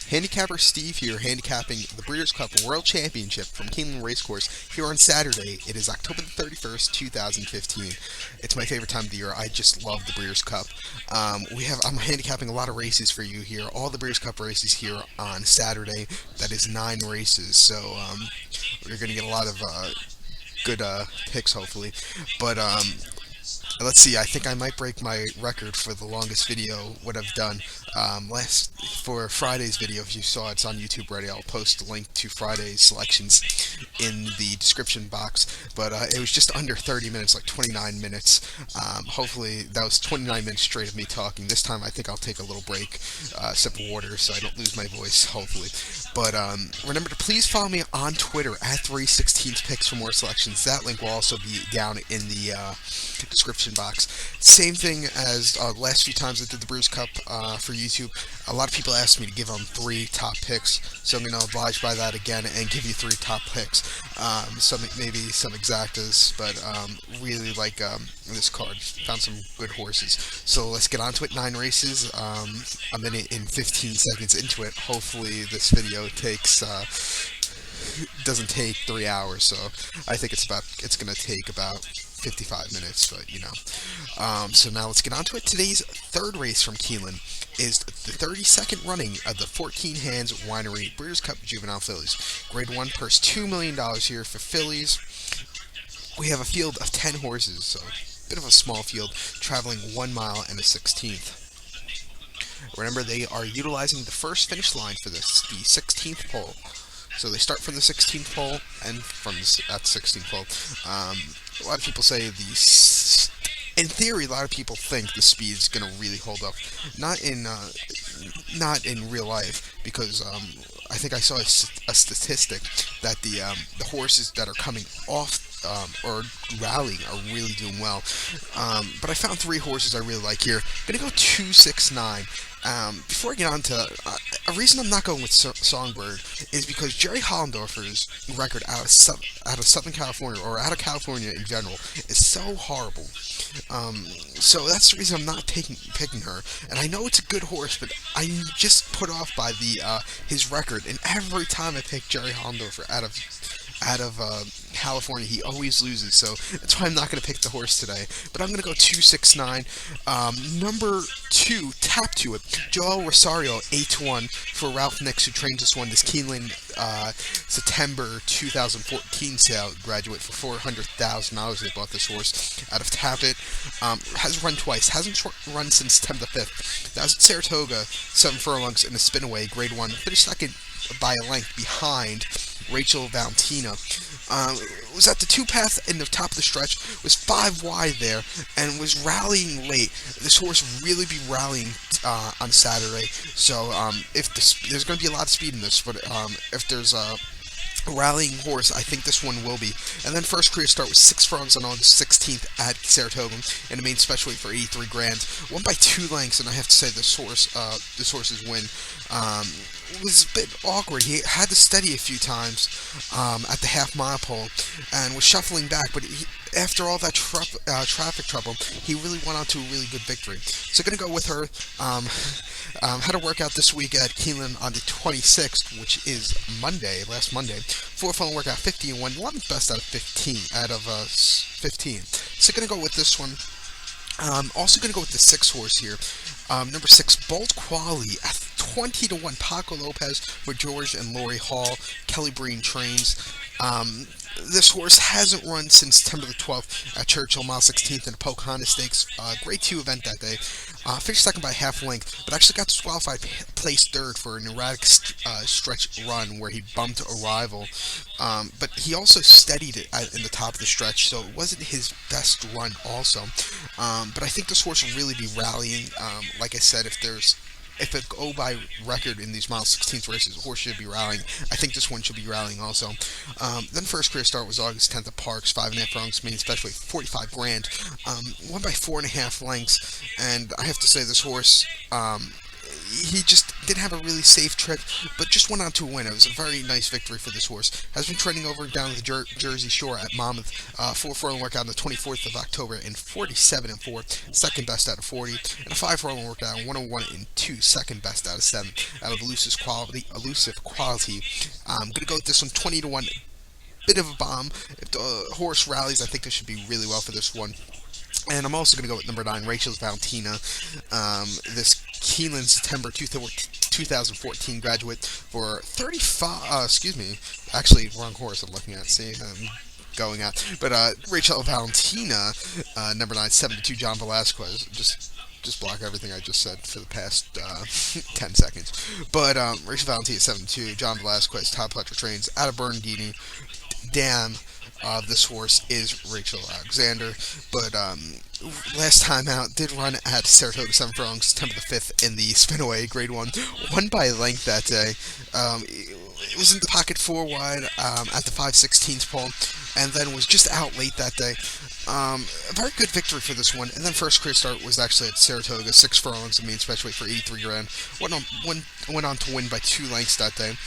Handicapper Steve here, handicapping the Breeders' Cup World Championship from Keeneland Racecourse here on Saturday. It is October the 31st, 2015. It's my favorite time of the year. I just love the Breeders' Cup. I'm handicapping a lot of races for you here. All the Breeders' Cup races here on Saturday. That is 9 races. So we're going to get a lot of good picks, hopefully. But let's see. I think I might break my record for the longest video. What I've done last for Friday's video. If you saw it's on YouTube already, I'll post a link to Friday's selections in the description box. But it was just under 30 minutes, like 29 minutes. Hopefully that was 29 minutes straight of me talking. This time I think I'll take a little break, sip of water, so I don't lose my voice. Hopefully. But remember to please follow me on Twitter at 316picks for more selections. That link will also be down in the description box. Same thing as last few times I did the Brews Cup for YouTube. A lot of people asked me to give them 3 top picks, so I'm going to oblige by that again and give you 3 top picks. Maybe some exactas, but really like this card. Found some good horses. So let's get on to it. 9 races. A minute and 15 seconds into it. Hopefully this video doesn't take 3 hours. So I think it's going to take about 55 minutes, but you know. So now let's get on to it. Today's third race from Keeneland is the 32nd running of the 14 Hands Winery Breeders' Cup Juvenile Fillies. Grade 1 purse $2 million here for fillies. We have a field of 10 horses, so a bit of a small field, traveling 1 mile and a 16th. Remember, they are utilizing the first finish line for this, the 16th pole. So they start from the 16th pole and from at the 16th pole. A lot of people say in theory, a lot of people think the speed is going to really hold up. Not in real life, because I think I saw a statistic that the horses that are coming off or rallying are really doing well. But I found 3 horses I really like here. I'm going to go 269. Before I get on to a reason I'm not going with Songbird is because Jerry Hollendorfer's record out of Southern California, or out of California in general, is so horrible. So that's the reason I'm not picking her. And I know it's a good horse, but I'm just put off by his record. And every time I pick Jerry Hollendorfer out of California, he always loses, so that's why I'm not going to pick the horse today. But I'm going to go 269. Number 2, Tap to It, Joel Rosario, 8-1 for Ralph Nix, who trains this one. This Keeneland September 2014 sale, graduate for $400,000. They bought this horse out of Tap It. Has run twice, hasn't run since September 5th. That was at Saratoga, 7 furlongs in a spinaway, grade 1. Finished second by a length behind Rachel Valentina. Was at the 2-path in the top of the stretch, was 5 wide there, and was rallying late. This horse really be rallying on Saturday, so there's going to be a lot of speed in this, but if there's a rallying horse, I think this one will be. And then first career start was 6 furlongs on August 16th at Saratoga in the main special weight for 83 grand. Won by 2 lengths, and I have to say this horse's win was a bit awkward. He had to steady a few times at the half-mile pole and was shuffling back, but after all that traffic trouble, he really went on to a really good victory. So going to go with her. Had a workout this week at Keeneland on the 26th, which is last Monday. 4-furlong workout, 50 and 1, 11th best out of 15. So going to go with this one. Also going to go with the 6 horse here. Number 6, Bold Quality at 20-1. Paco Lopez with George and Lori Hall. Kelly Breen trains. This horse hasn't run since September the 12th at Churchill, mile 16th in the Pocahontas Stakes. Grade 2 event that day. Finished second by half length, but actually got disqualified, placed third for an erratic stretch run where he bumped a rival. But he also steadied it in the top of the stretch, so it wasn't his best run also. But I think this horse will really be rallying. Like I said, if it go by record in these mile 16th races, the horse should be rallying. I think this one should be rallying also. Then first career start was August 10th at Parks, 5.5 furlongs, main special weight, 45 grand. Won by 4.5 lengths, and I have to say this horse, he just didn't have a really safe trip, but just went on to a win. It was a very nice victory for this horse. Has been training over down the Jersey Shore at Monmouth for a furlong workout on the 24th of October in 47 and 4, second best out of 40, and a 5 furlong workout in 101 and 2, second best out of 7, out of elusive quality. I'm gonna go with this one 20 to 1. Bit of a bomb. If the horse rallies, I think this should be really well for this one. And I'm also going to go with number 9, Rachel's Valentina. This Keeneland September 2014 graduate for 35. Excuse me. Actually, wrong horse I'm looking at. See, I'm going at. But Rachel Valentina, number 9, 72, John Velasquez. Just block everything I just said for the past 10 seconds. But Rachel Valentina, 72, John Velasquez, Todd Pletcher trains out of Bernardini. Dam of this horse is Rachel Alexander, but last time out did run at Saratoga 7 furlongs, September the 5th in the Spinaway Grade 1, won by length that day. It was in the pocket 4 wide at the 5/16 pole, and then was just out late that day. A very good victory for this one, and then first career start was actually at Saratoga, 6 furlongs, the main special weight for 83 grand. Went on to win by 2 lengths that day.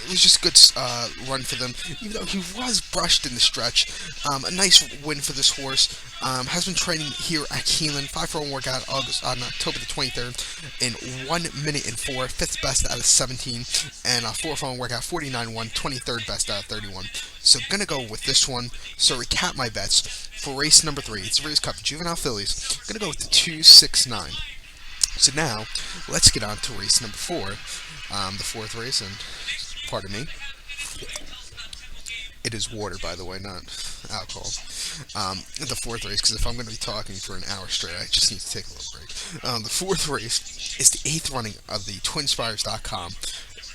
It was just a good run for them, even though he was brushed in the stretch. A nice win for this horse. Has been training here at Keeneland. 5 furlong workout on October the 23rd in 1 minute and 4, 5th best out of 17, and a 4 furlong workout 49-1, 23rd best out of 31. So gonna go with this one. So recap my bets for race number 3. It's the Breeders' Cup Juvenile Fillies. Gonna go with the 269. So now let's get on to race number 4, the 4th race, and pardon me. It is water, by the way, not alcohol. The 4th race, because if I'm going to be talking for an hour straight, I just need to take a little break. The 4th race is the 8th running of the TwinSpires.com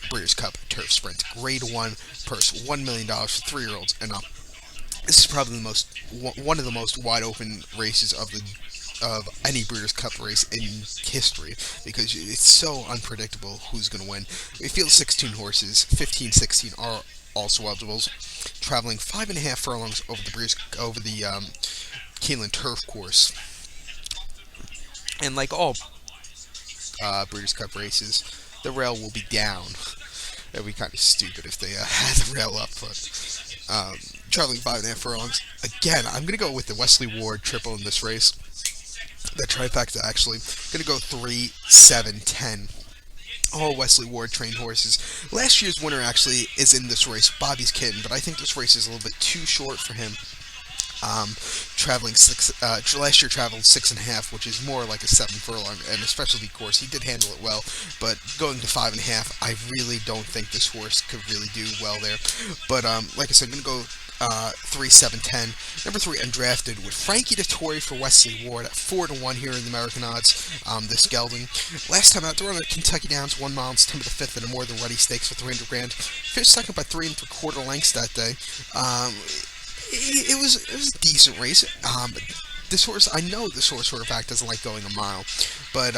Breeders' Cup Turf Sprint. Grade 1 purse, $1 million for 3-year-olds and up. This is probably one of the most wide open races of any Breeders' Cup race in history, because it's so unpredictable who's going to win. We field 16 horses, 15, 16 are also eligibles, traveling 5.5 furlongs over the Keeneland turf course. And like all Breeders' Cup races, the rail will be down. It'd be kind of stupid if they had the rail up, but traveling 5.5 furlongs. Again, I'm going to go with the Wesley Ward triple in this race. The trifecta, actually. Going to go 3, 7, 10. All Wesley Ward trained horses. Last year's winner actually is in this race, Bobby's Kitten, but I think this race is a little bit too short for him. Last year traveled 6.5, which is more like a 7 furlong, and a specialty course. He did handle it well, but going to 5.5, I really don't think this horse could really do well there. But like I said, I'm going to go 3, 7, 10. Number 3, undrafted, with Frankie Dettori for Wesley Ward at 4 to 1 here in the American odds. This gelding. Last time out, they run at Kentucky Downs, 1 mile on September the 5th in a more than ready stakes for 300 grand. Finished second by 3 3/4 lengths that day. It was a decent race. This horse, I know this horse for a fact doesn't like going a mile, but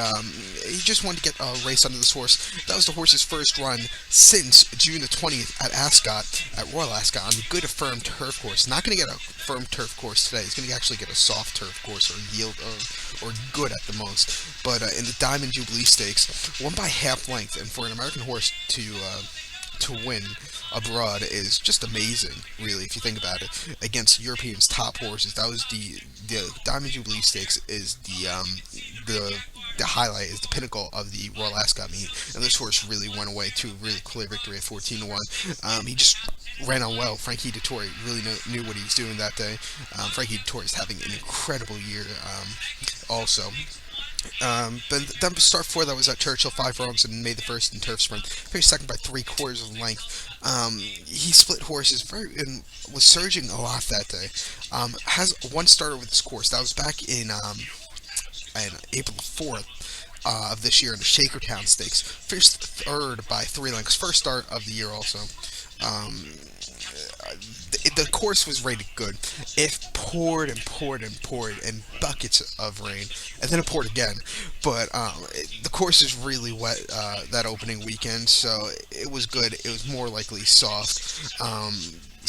he just wanted to get a race under this horse. That was the horse's first run since June the 20th at Royal Ascot, on the good firm turf course. Not going to get a firm turf course today. He's going to actually get a soft turf course, or yield, or good at the most. But in the Diamond Jubilee Stakes, won by half length, and for an American horse to win abroad is just amazing, really, if you think about it, against Europeans' top horses. That was the Diamond Jubilee Stakes is the highlight, is the pinnacle of the Royal Ascot meet, and this horse really went away to a really clear victory at 14 to 1. He just ran on well. Frankie Dettori really knew what he was doing that day. Frankie Dettori is having an incredible year, also. But then start 4 that was at Churchill, 5 furlongs, and made the first in turf sprint. Finished second by 3/4 of length. He split horses and was surging a lot that day. Has one starter with this course. That was back in April 4th of this year in the Shakertown Stakes. Finished third by 3 lengths. First start of the year also. The course was rated good. It poured and poured and poured in buckets of rain, and then it poured again. But the course is really wet that opening weekend, so it was good. It was more likely soft.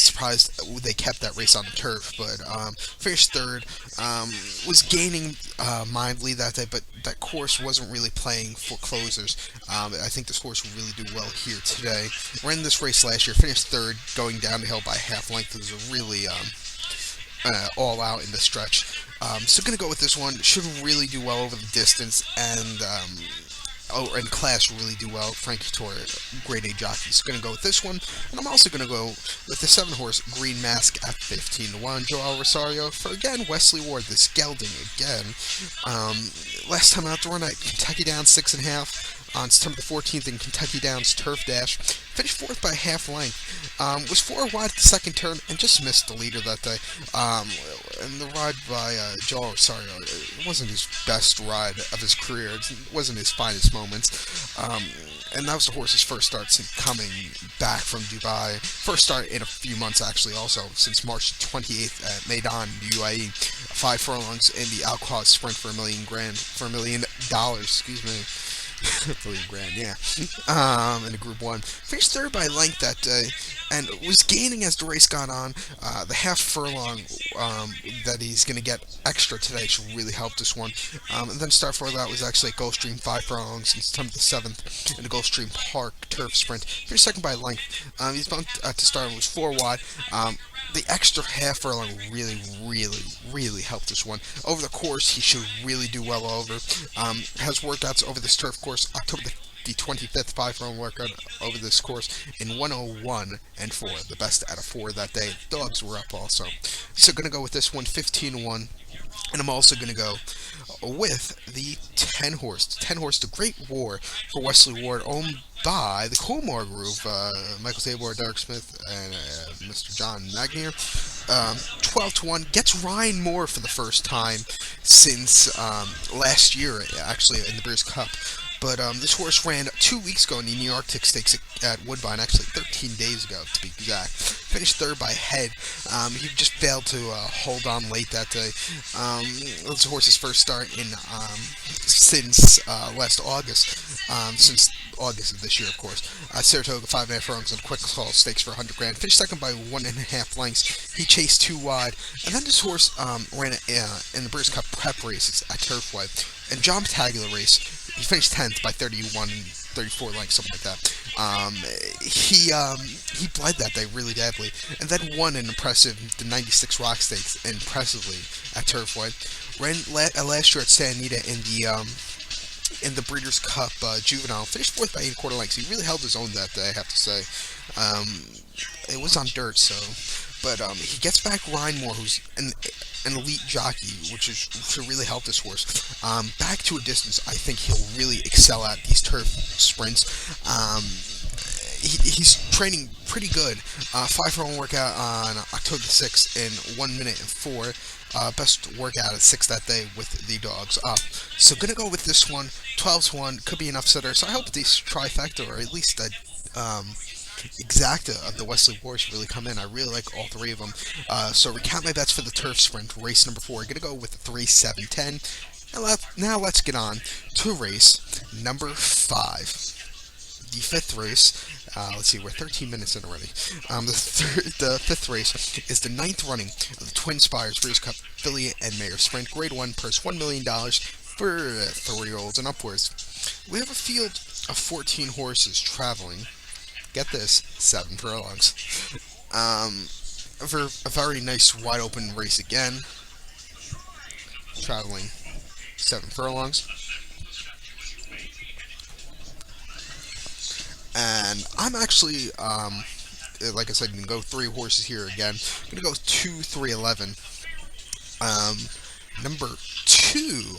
surprised they kept that race on the turf, but finished third. Was gaining mildly that day, but that course wasn't really playing for closers. I think this horse will really do well here today. Ran this race last year, finished third, going down the hill by half length. It was a really all out in the stretch. So gonna go with this one. Should really do well over the distance, and and class really do well. Frankie Torre, grade A jockey. So gonna go with this one, and I'm also gonna go with the 7-horse Green Mask at 15-1. Joel Rosario for again Wesley Ward, this gelding again. Last time out to run at Kentucky Downs 6.5 on September the 14th in Kentucky Downs Turf Dash. Finished fourth by half length. Was 4 wide at the second turn and just missed the leader that day. And the ride by Joel Rosario, it wasn't his best ride of his career. It wasn't his finest moments. And that was the horse's first start since coming back from Dubai. First start in a few months, actually, also, since March 28th at Maidan, UAE. 5 furlongs in the Alcohol Sprint for $1 million, excuse me. $1 million, yeah. In the Group 1. Finished third by length that day, and was gaining as the race got on. The half furlong that he's going to get extra today should really help this one. And then start for that was actually at Gulfstream 5 furlongs in September the 7th in the Gulfstream Park Turf Sprint. Finished second by length. He's bumped to start and was 4 wide. The extra half furlong really helped this one. Over the course, he should really do well over. Has workouts over this turf course. October the 25th, 5 furlong workout over this course in 101 and 4. The best out of 4 that day. Dogs were up also. So going to go with this one, 15-1. And I'm also going to go with the 10-horse. The 10-horse, The Great War for Wesley Ward, owned by the Coolmore Group, Michael Tabor, Derek Smith, and Mr. John Magnier. 12-1, gets Ryan Moore for the first time since last year, actually, in the Breeders' Cup. But this horse ran 2 weeks ago in the New York Tick Stakes at Woodbine, actually 13 days ago to be exact. Finished third by head. He just failed to hold on late that day. It was the horse's first start in since last August, since August of this year, of course. Saratoga 5.5 furlongs on quick call stakes for $100,000. Finished second by 1.5 lengths. He chased 2 wide, and then this horse ran in the Breeders' Cup prep races at Turfway. And John Battaglia race, he finished 10th by 31 and 34 lengths, something like that. He bled that day really badly, and then won the 96 Rock Stakes impressively at Turfway. Ran last year at Santa Anita in the Breeders' Cup Juvenile. Finished 4th by 8.25 lengths. He really held his own that day, I have to say. It was on dirt, so... But he gets back Ryan Moore, who's an elite jockey, which should really help this horse. Back to a distance, I think he'll really excel at these turf sprints. He's training pretty good. 5 furlong workout on October 6th in 1 minute and 4. Best workout at 6 that day with the dogs up. So gonna go with this one. 12-1 could be an upsetter. So I hope these trifecta, or at least a exacta of the Wesley Wars really come in. I really like all 3 of them. So recount my bets for the turf sprint, race number 4. Gonna go with 3, 7, 10. Now let's get on to race number 5. The 5th race. Let's see, we're 13 minutes in already. The 5th race is the 9th running of the Twin Spires Breeders' Cup Filly and Mare Sprint. Grade 1, purse $1 million for 3-year-olds and upwards. We have a field of 14 horses traveling. Get this, 7 furlongs. For a very nice wide open race again. Traveling 7 furlongs. And I'm actually, like I said, going to go 3 horses here again. I'm going to go 2, 3, 11. Number 2,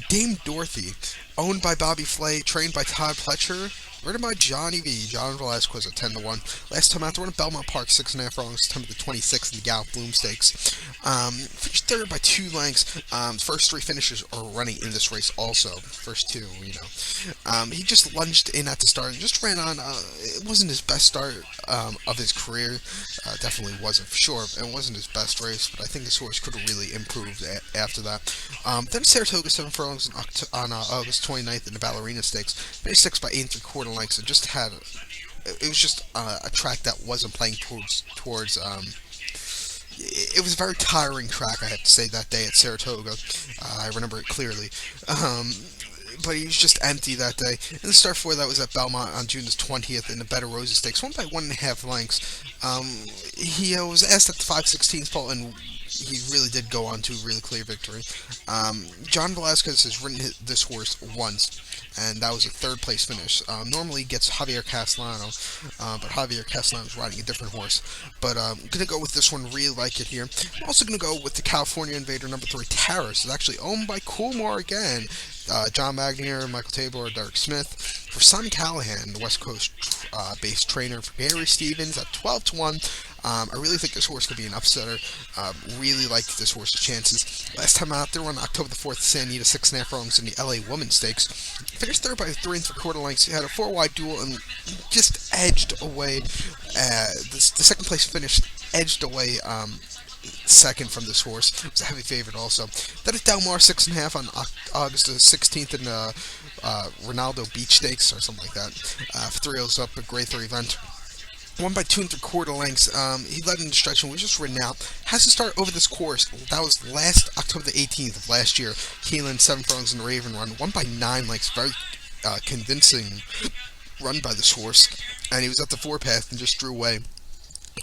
Dame Dorothy, owned by Bobby Flay, trained by Todd Pletcher, ridden by Johnny V. John Velasquez at 10-1. Last time out, to run at Belmont Park, 6.5 furlongs, September the 26th in the Gallup Bloom Stakes. Finished third by 2 lengths. First 3 finishers are running in this race also. First 2, you know. He just lunged in at the start and just ran on. It wasn't his best start of his career. Definitely wasn't, for sure. It wasn't his best race, but I think his horse could have really improved after that. Then Saratoga 7 furlongs on August 29th in the Ballerina Stakes. Finished 6 by 8.75 lengths and just had it was just a track that wasn't playing towards it was a very tiring track, I have to say, that day at Saratoga. I remember it clearly. Um, but he was just empty that day. And the start for that was at Belmont on June the 20th in the Bed of Roses Stakes, won by 1.5 lengths. He was asked at the 5/16 pole, and he really did go on to a really clear victory. John Velasquez has ridden this horse once, and that was a third place finish. Normally he gets Javier Castellano, but Javier Castellano is riding a different horse. But I'm going to go with this one, really like it here. I'm also going to go with the California Invader number 3, Terrace. It's actually owned by Coolmore again. John Magnier, Michael Tabor, Derek Smith. For Simon Callahan, the West Coast based trainer. For Gary Stevens at 12-1. I really think this horse could be an upsetter. Really like this horse's chances. Last time out there on October the 4th, San Anita, 6.5 furlongs in the LA Women's Stakes. Finished third by 3 3/4 lengths. He had a 4-wide duel and just edged away. The second place finish edged away second from this horse. It was a heavy favorite also. Then at Del Mar, 6.5 on August the 16th in the Ronaldo Beach Stakes or something like that. For 3 up, a grade 3 event. Won by 2 3/4 lengths. He led in the stretch and was just ridden out. Has to start over this course. That was last October the 18th of last year. Keeneland, 7 furlongs in the Raven Run. Won by 9 lengths. Very convincing run by this horse. And he was at the forepath and just drew away.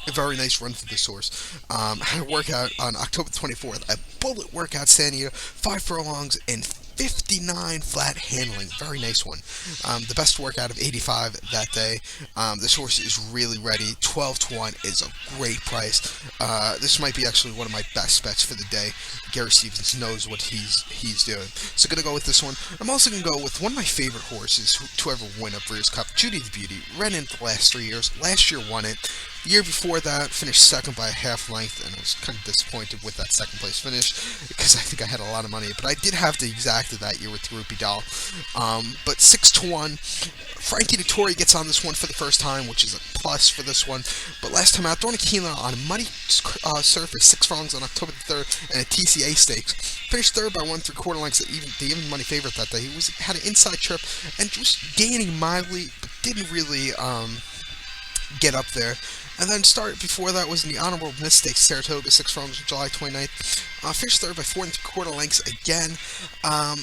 A very nice run for this horse. Had a workout on October 24th. A bullet workout, San Diego. 5 furlongs and 59 flat handling. Very nice one. The best workout of 85 that day. This horse is really ready. 12-1 is a great price. This might be actually one of my best bets for the day. Gary Stevens knows what he's doing. So going to go with this one. I'm also going to go with one of my favorite horses to ever win a Breeders' Cup, Judy the Beauty. Ran it the last 3 years. Last year won it. The year before that, finished second by a half length, and I was kind of disappointed with that second place finish because I think I had a lot of money. But I did have the exacta that year with the Rupee Doll. But 6-1. Frankie Dettori gets on this one for the first time, which is a plus for this one. But last time out, throwing a Keeneland on a muddy surface, 6 furlongs on October the 3rd, and a TCA Stakes. Finished third by 1 3/4 lengths. The even money favorite that day. He had an inside trip and was gaining mildly, but didn't really get up there. And then start before that was in the Honorable Mistakes, Saratoga, 6 furlongs on July 29th. Finished third by 4 3/4 lengths again.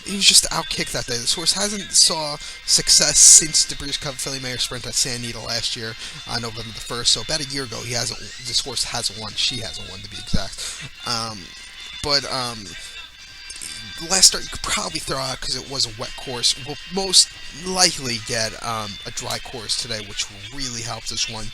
He was just outkicked that day. This horse hasn't saw success since the Breeders' Cup Philly Mayer Sprint at San Anita last year, November the 1st. So about a year ago, this horse hasn't won. She hasn't won, to be exact. But the last start you could probably throw out because it was a wet course. We'll most likely get a dry course today, which will really help this one.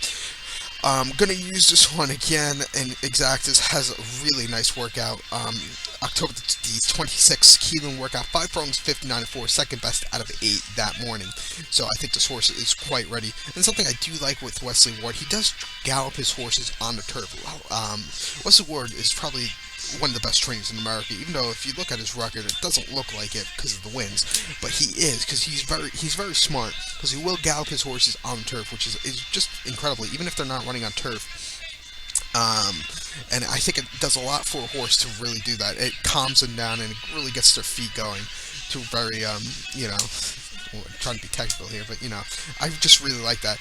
I'm going to use this one again, and Exactas has a really nice workout. October the 26th, Keeneland workout, 5 furlongs, 59.4, second best out of 8 that morning. So I think this horse is quite ready. And something I do like with Wesley Ward, he does gallop his horses on the turf. Wesley Ward is probably one of the best trainers in America, even though if you look at his record, it doesn't look like it because of the wins. But he is, because he's very smart, because he will gallop his horses on turf, which is just incredible, even if they're not running on turf. And I think it does a lot for a horse to really do that. It calms them down and it really gets their feet going to very, I'm trying to be technical here, but I just really like that.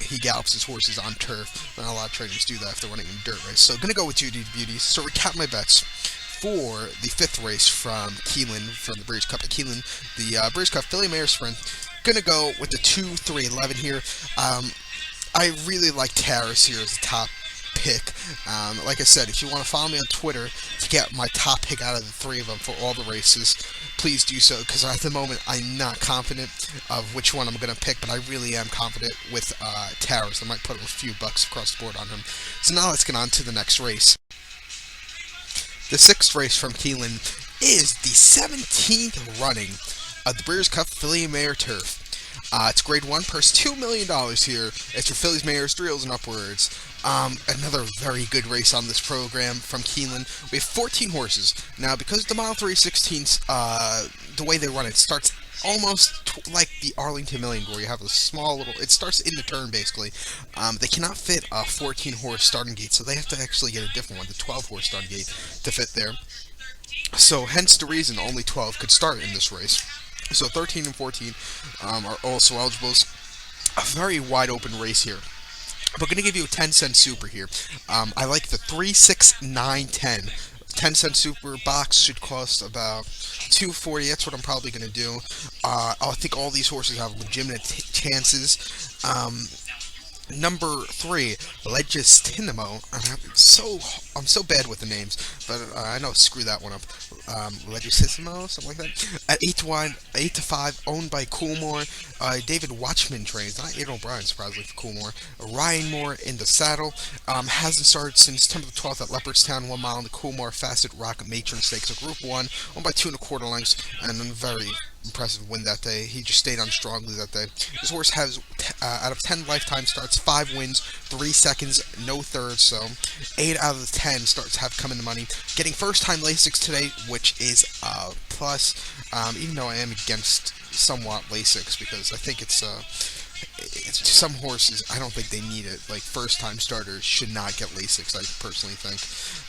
He gallops his horses on turf, and a lot of trainers do that if they're running in a dirt race. So, going to go with Judy the Beauty. So, recap my bets for the 5th race from Keeneland, from the Breeders' Cup at Keeneland, the Breeders' Cup Philly Mayer Sprint. Going to go with the 2-3-11 here. I really like Terrace here as the top pick. Like I said, if you want to follow me on Twitter to get my top pick out of the 3 of them for all the races, please do so, because at the moment I'm not confident of which one I'm going to pick, but I really am confident with Terrace. I might put a few bucks across the board on him. So now let's get on to the next race. The 6th race from Keeneland is the 17th running of the Breeders' Cup Philly Mayer Turf. It's grade 1, purse $2 million here. It's for Phillies, Mayors, Thrills, and upwards. Another very good race on this program from Keeneland. We have 14 horses. Now, because the Mile 3/16, the way they run it starts almost like the Arlington Million, where you have a small little, it starts in the turn basically. They cannot fit a 14 horse starting gate, so they have to actually get a different one, the 12 horse starting gate, to fit there. So hence the reason only 12 could start in this race. So 13 and 14 are also eligibles. a very wide open race here. We're going to give you a 10-cent super here. I like the 3, 6, 9, 10. 10-cent super box should cost about 240. That's what I'm probably going to do. I think all these horses have legitimate chances. Number 3, Legistinimo. I'm so bad with the names, but I know. Screw that one up. Legistinimo, something like that. At 8 to 1, 8 to 5, owned by Coolmore. David Watchman trains, not Aidan O'Brien, surprisingly for Coolmore. Ryan Moore in the saddle. Hasn't started since September the 12th at Leopardstown. 1 mile in the Coolmore Facet Rock Matron Stakes. So Group 1, owned by 2 1/4 lengths, and a very impressive win that day. He just stayed on strongly that day. This horse has, out of 10 lifetime starts, 5 wins, 3 seconds, no thirds, so 8 out of the 10 starts have come in the money. Getting first time Lasix today, which is a plus, even though I am against somewhat Lasix, because I think it's some horses, I don't think they need it. Like, first time starters should not get Lasix, I personally think.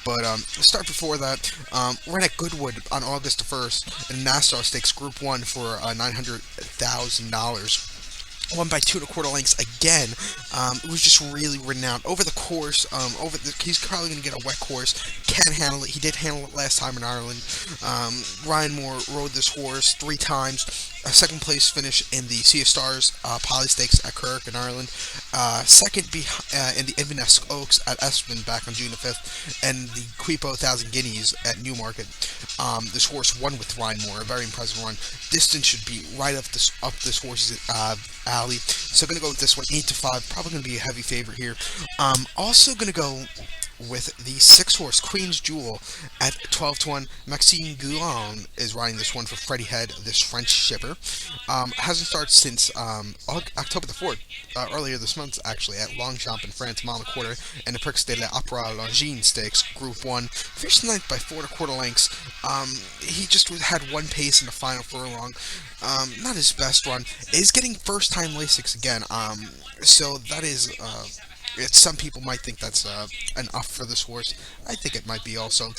But we'll start before that. We're at Goodwood on August the 1st in Nassau Stakes Group 1 for $900,000. Won by 2 1/4 lengths again. It was just really renowned over the course. He's probably going to get a wet course. Can handle it. He did handle it last time in Ireland. Ryan Moore rode this horse 3 times. A second place finish in the Sea of Stars Poly Stakes at Kirk in Ireland. Second in the Inverness Oaks at Espin back on June the 5th. And the Quipo 1000 Guineas at Newmarket. This horse won with Ryan Moore. A very impressive run. Distance should be right up this horse's alley. So I'm going to go with this one, 8 to 5. Probably going to be a heavy favorite here. Also going to go with the 6-horse Queen's Jewel at 12 to 1. Maxime Guillaume is riding this one for Freddie Head, this French shipper. Hasn't started since October the 4th, earlier this month actually, at Longchamp in France, mile and a quarter, and the Prix de l'Opéra Longines Stakes, Group 1. Finished 9th by 4 1/4 lengths. He just had one pace in the final furlong. Not his best run. Is getting first time Lasix again. So that is some people might think that's enough for this horse. I think it might be also.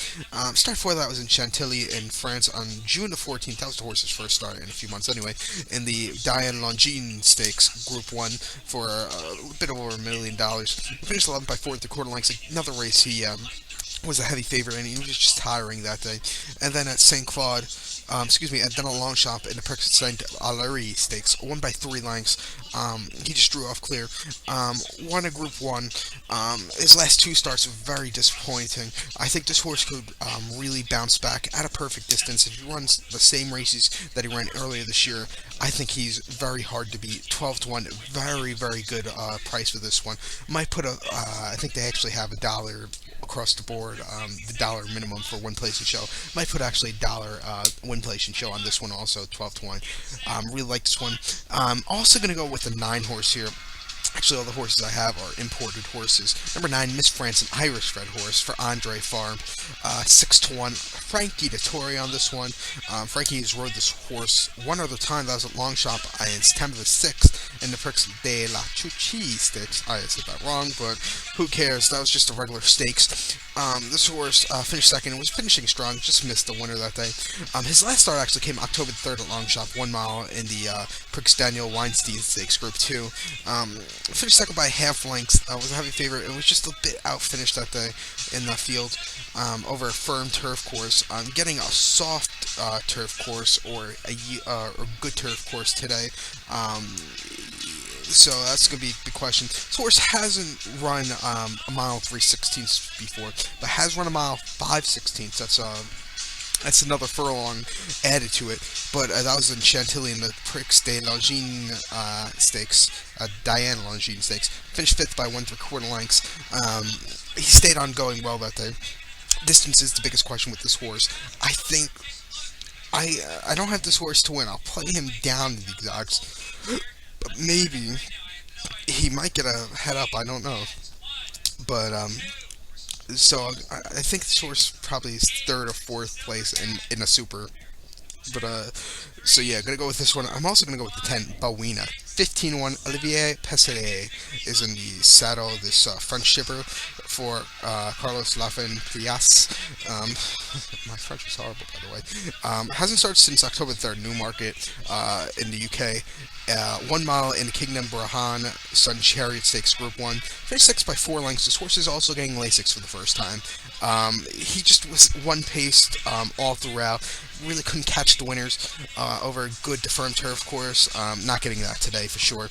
Start for that was in Chantilly in France on June the 14th. That was the horse's first start in a few months anyway. In the Diane Longines Stakes Group 1 for a bit over $1 million. He finished 11th by 4 1/4 lengths. Another race he was a heavy favorite, and he was just tiring that day. And then at St. Claude, and then a Longchamp in the Prix Saint Valery Stakes, won by 3 lengths. He just drew off clear. Won a Group 1. His last 2 starts were very disappointing. I think this horse could really bounce back at a perfect distance. If he runs the same races that he ran earlier this year, I think he's very hard to beat. 12 to 1, very, very good price for this one. Might put I think they actually have $1 across the board, the dollar minimum for win place and show. Might put actually $1 win place and show on this one also, 12 to 1. Really like this one. Also going to go with the 9-horse here. Actually, all the horses I have are imported horses. Number 9, Miss France, an Irish Red horse for Andre Farm. 6 to 1. Frankie Dettori on this one. Frankie has rode this horse one other time. That was at Longchamp in September the 6th in the Prix de la Chuchi Stakes. I said that wrong, but who cares? That was just a regular stakes. This horse finished second and was finishing strong. Just missed the winner that day. His last start actually came October 3rd at Longchamp, 1 mile in the Prix Daniel Weinstein Stakes Group 2. Finished second by half lengths. Was a heavy favorite. It was just a bit outfinished that day in the field over a firm turf course. Getting a soft turf course or a good turf course today. So that's going to be the question. This horse hasn't run a mile 3/16 before, but has run a mile 5/16. That's another furlong added to it. But that was in Chantilly in the Prix de Longines Stakes, Diane Longines Stakes. Finished 5th by 1 3/4 lengths. He stayed on going well that day. Distance is the biggest question with this horse. I think I don't have this horse to win. I'll play him down to the exotics. But maybe he might get a head up. I don't know. But so I think this horse probably is 3rd or 4th place in a super. But so yeah, gonna go with this one. I'm also gonna go with the 10 Bawina. 15-1 Olivier Pesselet is in the saddle. This French shipper for Carlos Lafayette. My French is horrible, by the way. Hasn't started since October 3rd, Newmarket in the UK. 1 mile in the Kingdom Brahan Sun Chariot Stakes Group 1. Finished 6 by 4 lengths. This horse is also getting Lasix for the first time. He just was one-paced all throughout. Really couldn't catch the winners over a good firm turf course. Not getting that today for sure.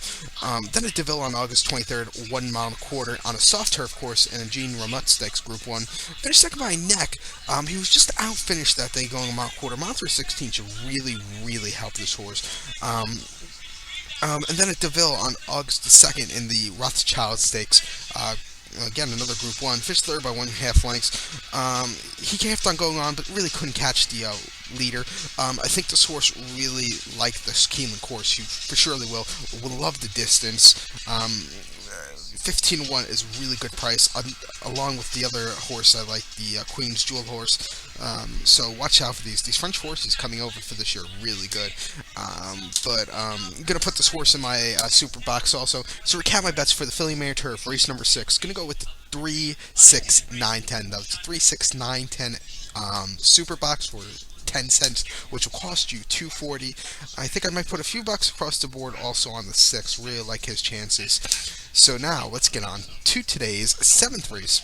Then at DeVille on August 23rd, 1 mile and a quarter on a soft turf course in a Gene Ramut Stakes Group 1. Finished second by a neck. He was just outfinished that day going a mile and a quarter. Mile 316 should really, really help this horse. And then at DeVille on August the 2nd in the Rothschild Stakes, again, another Group 1, finished third by 1.5 lengths. He kept on going on, but really couldn't catch the leader. I think this horse really liked this Keeneland course. You for surely will love the distance. 15-1 is a really good price, along with the other horse I like, the Queen's Jewel horse. So watch out for these. These French horses coming over for this year are really good. But I'm going to put this horse in my super box also. So recap my bets for the Philly Mare Turf, race number 6. Going to go with the 3, 6, 9, 10. That was the 3, 6, 9, 10 super box for 10 cents, which will cost you $2.40. I think I might put a few bucks across the board also on the 6. Really like his chances. So now let's get on to today's 7th race.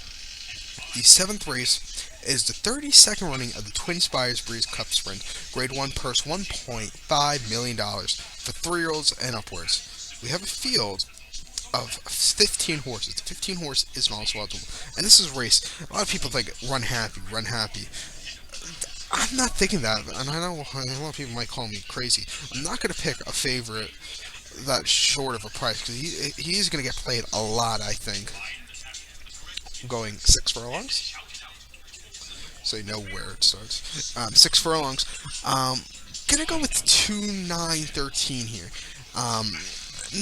The 7th race is the 32nd running of the Twin Spires Breeze Cup Sprint. Grade 1 purse $1.5 million for 3-year-olds and upwards. We have a field of 15 horses. The 15 horse is also eligible. And this is a race. A lot of people think run happy, run happy. I'm not thinking that, and I know a lot of people might call me crazy. I'm not going to pick a favorite that short of a price, because he's going to get played a lot, I think. I'm going 6 furlongs, so you know where it starts. 6 furlongs. Gonna go with 2, 9, 13 here.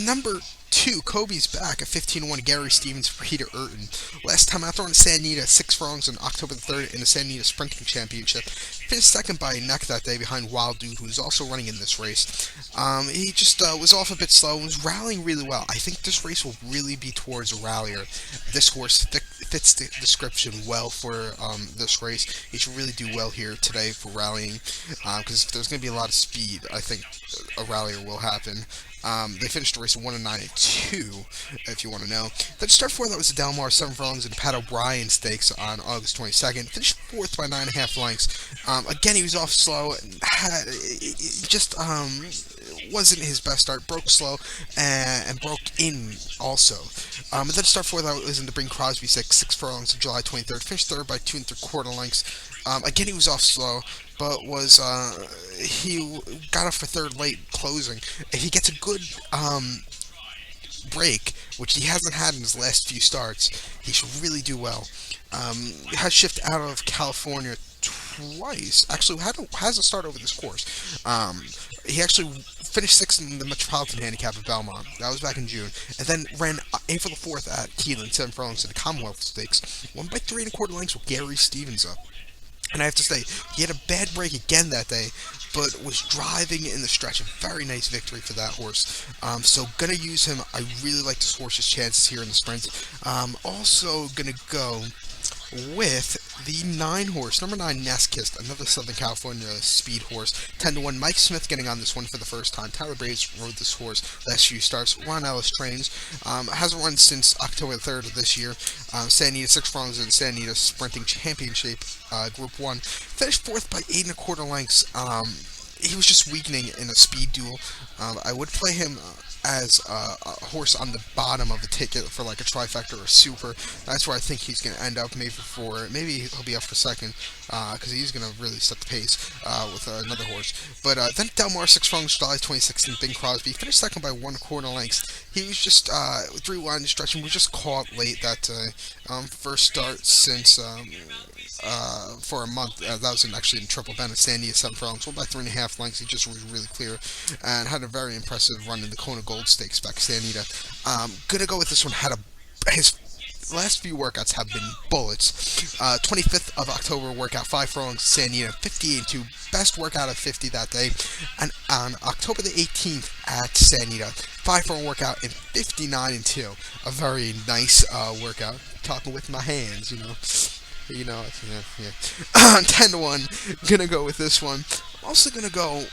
Number 2, Kobe's back at 15-1. Gary Stevens for Peter Urton. Last time out there on the Santa Anita, 6 furlongs on October the 3rd in the Santa Anita Sprinting Championship. Finished second by a neck that day behind Wild Dude, who's also running in this race. He just was off a bit slow and was rallying really well. I think this race will really be towards a rallier. This horse fits the description well for this race. He should really do well here today for rallying, because if there's going to be a lot of speed, I think a rallier will happen. They finished the race at 1 and 9 and 2, if you want to know. Then start 4, that was the Delmar 7 furlongs in the Pat O'Brien Stakes on August 22nd. Finished 4th by 9.5 lengths. Again, he was off slow. Just wasn't his best start. Broke slow and broke in also. And then start 4, that was in the Bing Crosby 6 furlongs on July 23rd. Finished 3rd by 2 3/4 lengths. Again, he was off slow, but he got off for 3rd late closing. If he gets a good break, which he hasn't had in his last few starts, he should really do well. Has shifted out of California twice. Actually, has a start over this course. He actually finished 6th in the Metropolitan Handicap at Belmont. That was back in June. And then ran April the 4th at Keeneland, 7 furlongs in the Commonwealth Stakes. Won by 3 1/4 lengths with Gary Stevens up. And I have to say, he had a bad break again that day, but was driving in the stretch. A very nice victory for that horse. So gonna use him. I really like this horse's chances here in the sprint. Also gonna go with the 9 horse, number 9 Neskist, another Southern California speed horse. 10-1. Mike Smith getting on this one for the first time. Tyler Braves rode this horse last few starts. Ron Ellis trains. Hasn't run since October 3rd of this year. Santa Anita 6 furlongs in Santa Anita Sprinting Championship Group 1. Finished 4th by 8 1/4 lengths. He was just weakening in a speed duel. I would play him as a horse on the bottom of a ticket for like a trifecta or a super. That's where I think he's going to end up. Maybe he'll be up for second, because he's going to really set the pace with another horse. But then Delmar 6 furlongs, July 26th, and Bing Crosby finished second by 1 1/4 lengths. He was just 3 wide stretching. Was just caught late that day. First start since for a month. That was actually in Triple Bennett, Sandy at 7 furlongs, won by 3.5 lengths. He just was really clear and had a very impressive run in the Kona Gold Stakes back at Santa Anita. Gonna go with this one. His last few workouts have been bullets. 25th of October workout, 5 furlongs, Santa Anita, 58-2, best workout of 50 that day. And on October the 18th at Santa Anita, 5 furlong workout in 59-2, a very nice workout. Talking with my hands, yeah. 10-1. Gonna go with this one. I'm also gonna go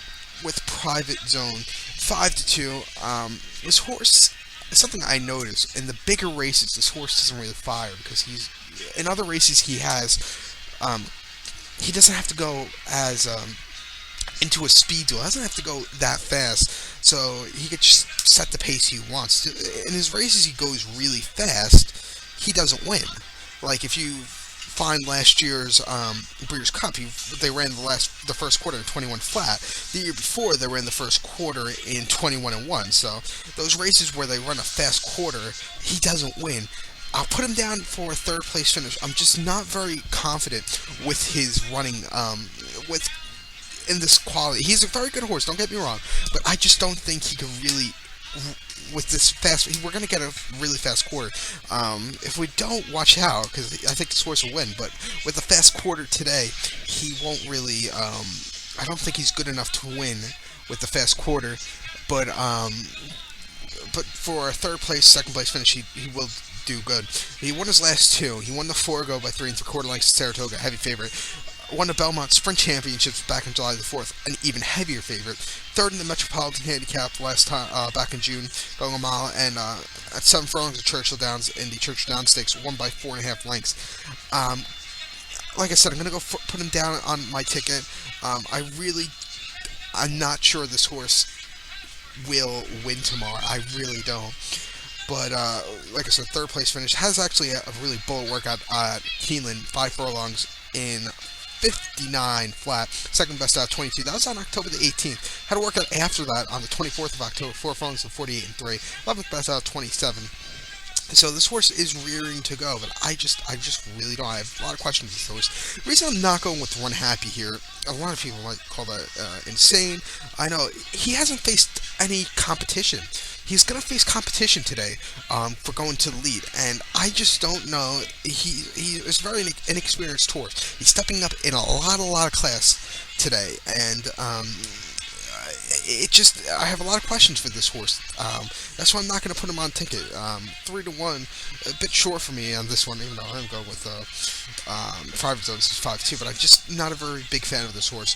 with Private Zone, 5-2. This horse, something I noticed in the bigger races, this horse doesn't really fire because he's in other races um, he doesn't have to go as into a speed duel. He doesn't have to go that fast, so he could just set the pace he wants. In his races, he goes really fast. He doesn't win. Like if you find last year's Breeders' Cup, they ran the first quarter in 21 flat. The year before, they ran the first quarter in 21 and 1. So those races where they run a fast quarter, he doesn't win. I'll put him down for a third place finish. I'm just not very confident with his running. With in this quality, he's a very good horse. Don't get me wrong, but I just don't think he can really. With this fast, we're going to get a really fast quarter. If we don't watch out, because I think this horse will win, but with a fast quarter today, he won't really. I don't think he's good enough to win with the fast quarter. But for a third place, second place finish, he will do good. He won his last two. He won the Forego by 3 3/4 lengths at Saratoga, heavy favorite. Won the Belmont Sprint Championships back on July the 4th, an even heavier favorite. Third in the Metropolitan Handicap last time back in June, going a mile, and at 7 furlongs at Churchill Downs in the Churchill Downs Stakes, won by 4.5 lengths. Like I said, I'm gonna go put him down on my ticket. I'm not sure this horse will win tomorrow. I really don't. But like I said, third place finish. Has actually a really bullet workout at Keeneland, 5 furlongs in 59 flat, second best out of 22. That was on October the 18th. Had a workout after that on the 24th of October, 4 furlongs of 48 and 3, 11th best out of 27. So this horse is rearing to go, but I just really don't. I have a lot of questions with this horse. The reason I'm not going with Run Happy here, a lot of people might call that insane. I know he hasn't faced any competition. He's going to face competition today for going to the lead, and I just don't know. He is a very inexperienced horse. He's stepping up in a lot of class today, and I have a lot of questions for this horse. That's why I'm not going to put him on ticket. 3-1, a bit short for me on this one, even though I'm going with Private Zone. This is 5-2, but I'm just not a very big fan of this horse.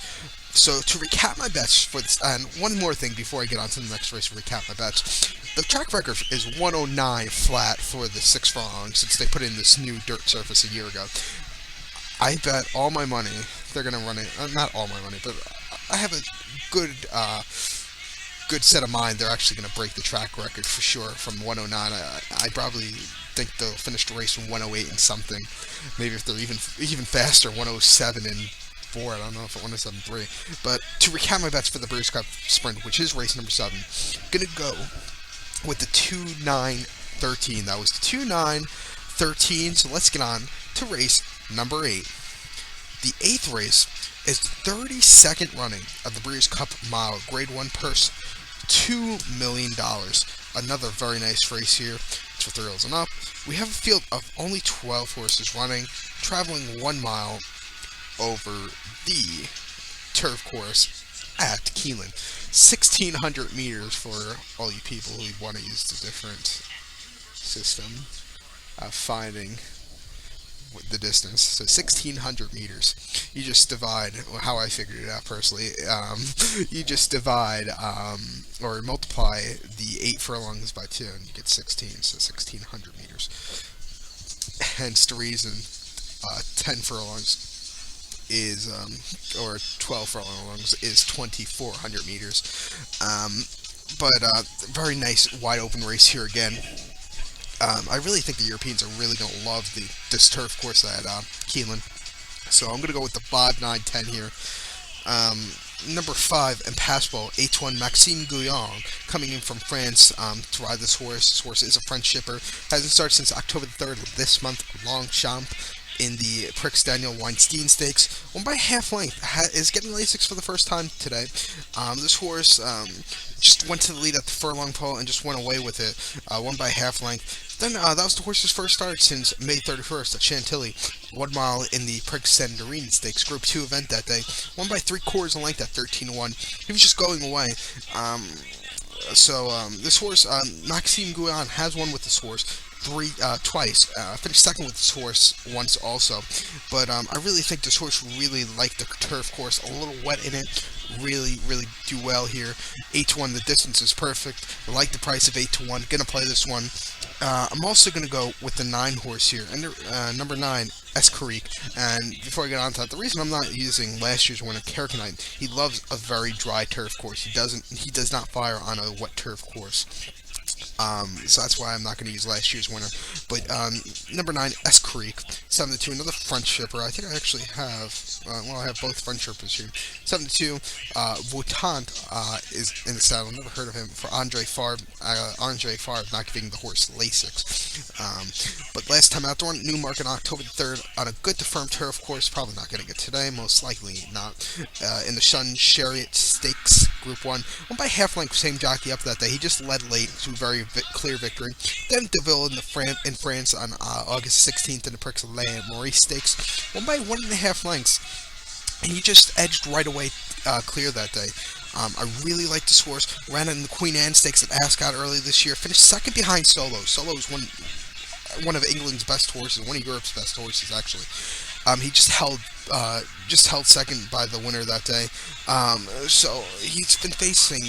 So to recap my bets for this, and one more thing before I get on to the next race to recap my bets. The track record is 109 flat for the 6 furlongs since they put in this new dirt surface a year ago. I bet all my money they're going to run it. Not all my money, but I have a good set of mind. They're actually going to break the track record for sure from 109. I probably think they'll finish the race from 108 and something. Maybe if they're even faster, 107 and 4. I don't know if it 107.3. But to recap my bets for the Breeders' Cup Sprint, which is race number 7, gonna go with the 2-9-13. That was the 2-9-13. So let's get on to race number 8. The 8th race is the 32nd running of the Breeders' Cup Mile, Grade 1 purse, $2 million. Another very nice race here. It's for thrills and up. We have a field of only 12 horses running, traveling 1 mile over the turf course at Keeneland. 1,600 meters for all you people who want to use the different system of finding the distance. So 1,600 meters. You just divide, how I figured it out personally, you just divide or multiply the 8 furlongs by 2 and you get 16, so 1,600 meters. Hence the reason 10 furlongs is, or 12 furlongs is 2,400 meters. But very nice wide open race here again. I really think the Europeans are really going to love this turf course at Keeneland. So I'm going to go with the 5-9-10 here. Number 5, Impassable, H1 Maxime Guyon, coming in from France to ride this horse. This horse is a French shipper. Hasn't started since October the 3rd of this month. Longchamp in the Prix Daniel Weinstein Stakes. Won by half length. Is getting Lasix for the first time today. This horse just went to the lead at the furlong pole and just went away with it. Won by half length. Then that was the horse's first start since May 31st at Chantilly. 1 mile in the Prix Saint-Dorine Stakes Group 2 event that day. Won by 3/4 of length at 13-1. He was just going away. So this horse, Maxime Guyon, has won with this horse. twice. Finished second with this horse once also, but I really think this horse really liked the turf course. A little wet in it, really do well here. 8-1, the distance is perfect. I like the price of 8-1. Gonna play this one. I'm also gonna go with the 9 horse here, and number 9. S. Creek. And before I get on to that, the reason I'm not using last year's winner, Karakanite, he loves a very dry turf course. He does not fire on a wet turf course. So that's why I'm not going to use last year's winner. But number 9, S. Creek, 7-2, another front shipper. I think I actually have, I have both front shippers here. 7-2, Votant is in the saddle. Never heard of him. For Andre Favre, not giving the horse Lasix. But last time out, the one Newmarket on October 3rd on a good to firm turf course. Probably not getting it today. Most likely not. In the Shun Chariot Stakes Group 1. Won by half length, same jockey up that day. He just led late to a very clear victory. Then Deauville in France on August 16th in the Prix Maurice Stakes. Won by 1.5 lengths. And he just edged right away clear that day. I really like this horse. Ran in the Queen Anne Stakes at Ascot early this year. Finished second behind Solo. Solo is one of England's best horses, one of Europe's best horses actually. He just held second by the winner that day. So he's been facing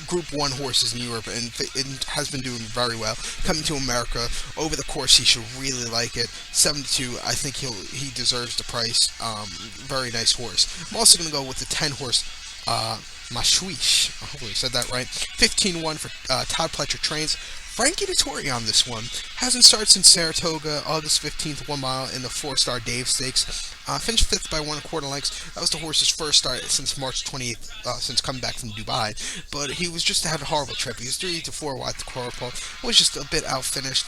Group 1 horses in Europe and has been doing very well. Coming to America over the course, he should really like it. 7-2, I think he deserves the price. Very nice horse. I'm also going to go with the 10 horse. Mashwish. Hopefully I said that right. 15-1 for Todd Pletcher Trains. Frankie Dettori on this one. Hasn't started since Saratoga, August 15th, 1 mile in the 4-star Dave Stakes. Finished 5th by 1.25 lengths. That was the horse's first start since March 28th, since coming back from Dubai. But he was just had a horrible trip. He was 3-4 wide the quarter pole. Was just a bit outfinished.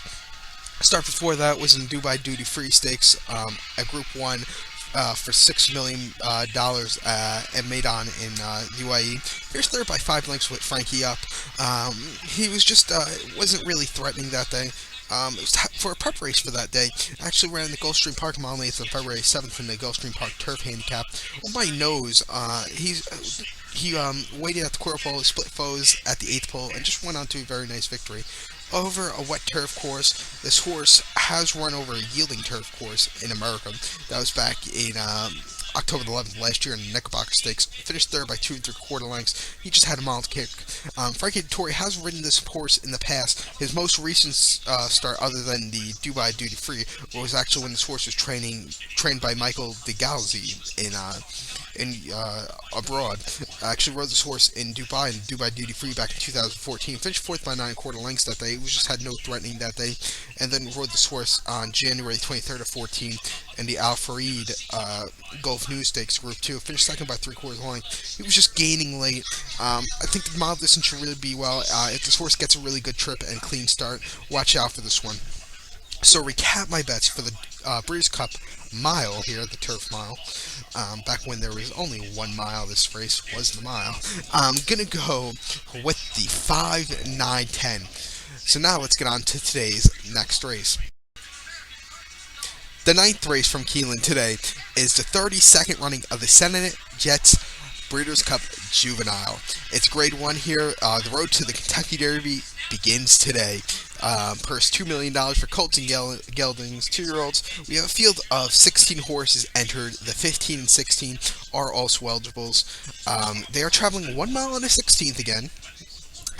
Start before that was in Dubai Duty Free Stakes at Group 1. For $6 million and made on in UAE. Finished third by 5 lengths with Frankie up. He was just wasn't really threatening that day. It was for a prep race for that day. Actually ran the Gulfstream Park Mile Lanes on February 7th in the Gulfstream Park Turf Handicap. On my nose, he waited at the quarter pole, split foes at the 8th pole, and just went on to a very nice victory. Over a wet turf course, this horse has run over a yielding turf course in America. That was back in October 11th last year in the Knickerbocker Stakes. Finished third by 2 3/4 lengths. He just had a mild kick. Frankie Dettori has ridden this horse in the past. His most recent start, other than the Dubai Duty Free, was actually when this horse was trained by Michael DeGalzi in abroad. I actually rode this horse in Dubai Duty Free back in 2014. Finished 4th by 9 1/4 lengths that day. He just had no threatening that day. And then rode this horse on January 23rd of 14 in the Al Farid Gulf News Stakes Group 2. Finished second by 3/4 length. He was just gaining late. I think the mile distance should really be well. If this horse gets a really good trip and clean start, watch out for this one. So recap my bets for the Breeders' Cup Mile here, the Turf Mile. Back when there was only 1 mile, this race was the mile. I'm gonna go with the 5, 9, 10. So now let's get on to today's next race. The 9th race from Keeneland today is the 32nd running of the Senate Jets Breeders' Cup Juvenile. It's grade 1 here. The road to the Kentucky Derby begins today. Purse $2 million for colts and geldings, 2-year-olds. We have a field of 16 horses entered. The 15 and 16 are also eligibles. They are traveling 1 mile on the 16th again.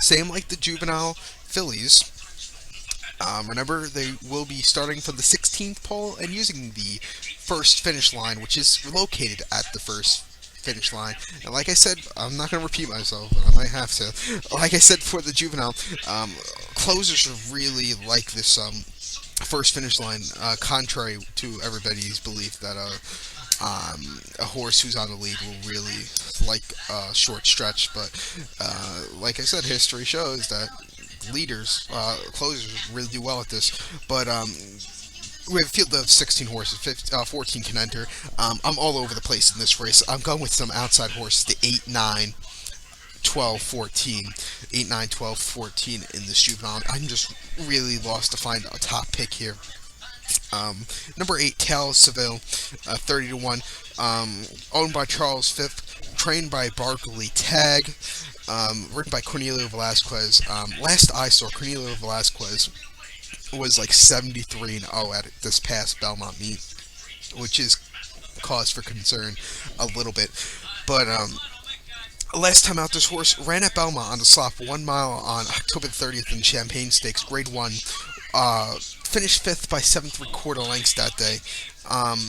Same like the juvenile fillies. Remember, they will be starting from the 16th pole and using the first finish line, which is located at the first finish line. And like I said, I'm not going to repeat myself, but I might have to. Like I said for the juvenile, closers really like this first finish line, contrary to everybody's belief that a horse who's on the lead will really like a short stretch. But like I said, history shows that leaders, closers really do well at this. But we have a field of 16 horses, 14 can enter. I'm all over the place in this race. I'm going with some outside horses, the 8, 9, 12, 14. 8, 9, 12, 14 in this juvenile. I'm just really lost to find a top pick here. Number 8, Tale of Seville, 30-1. Owned by Charles V, trained by Barkley Tag, written by Cornelio Velasquez. Last I saw Cornelio Velasquez was like 73-0 at this past Belmont meet, which is cause for concern a little bit. But last time out, this horse ran at Belmont on the slop 1 mile on October 30th in Champagne Stakes, Grade 1. Finished fifth by 7 3/4 lengths that day. Um,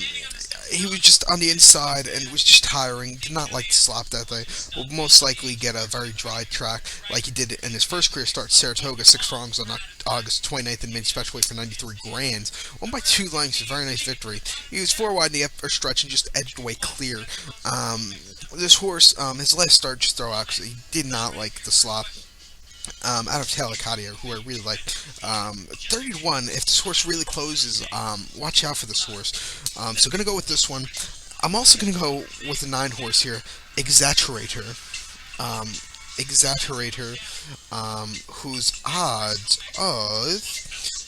he was just on the inside and was just tiring. Did not like the slop that day. Will most likely get a very dry track like he did in his first career start, Saratoga, 6 furlongs on August 29th and made special weight for 93 grand. Won by 2 lengths, a very nice victory. He was 4 wide in the upper stretch and just edged away clear. This horse, his last start just throw out because he did not like the slop. Out of Talacadia, who I really like. 30-1, if this horse really closes, watch out for this horse. So going to go with this one. I'm also going to go with the 9 horse here, Exaggerator. Exaggerator, whose odds of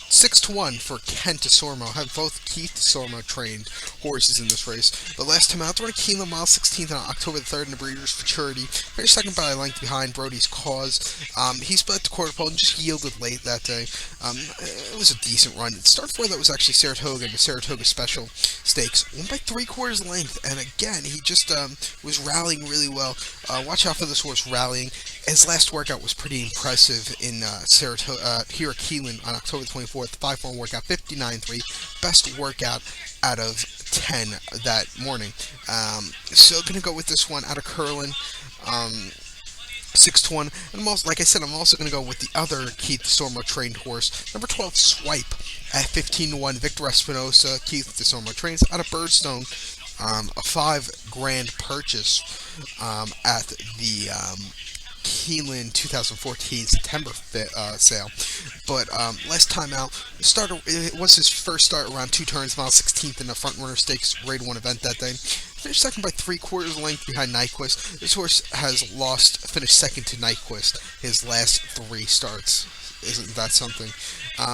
6-1 for Kent DeSormo. Have both Keith DeSormo trained horses in this race. But last time out, they were in Keeneland mile 16th on October the 3rd in the Breeders' Futurity. Finished second by a length behind Brody's Cause. He split the quarter pole and just yielded late that day. It was a decent run. The start for that was actually Saratoga and the Saratoga Special Stakes. Won by 3/4 length. And again, he just was rallying really well. Watch out for this horse rallying. His last workout was pretty impressive in Saratoga, here at Keeneland on October 24th. 5-4 workout, 59.3. Best workout out of 10 that morning. So going to go with this one out of Curlin. 6-1. And like I said, I'm also going to go with the other Keith DeSormo trained horse, number 12, Swipe, at 15-1. Victor Espinosa, Keith DeSormo trains out of Birdstone. A 5 grand purchase at the Keeneland 2014 September sale. But last time out, it was his first start around 2 turns, mile 16th in the Front Runner Stakes Grade 1 event that day. Finished second by 3/4 length behind Nyquist. This horse has finished second to Nyquist his last 3 starts. Isn't that something?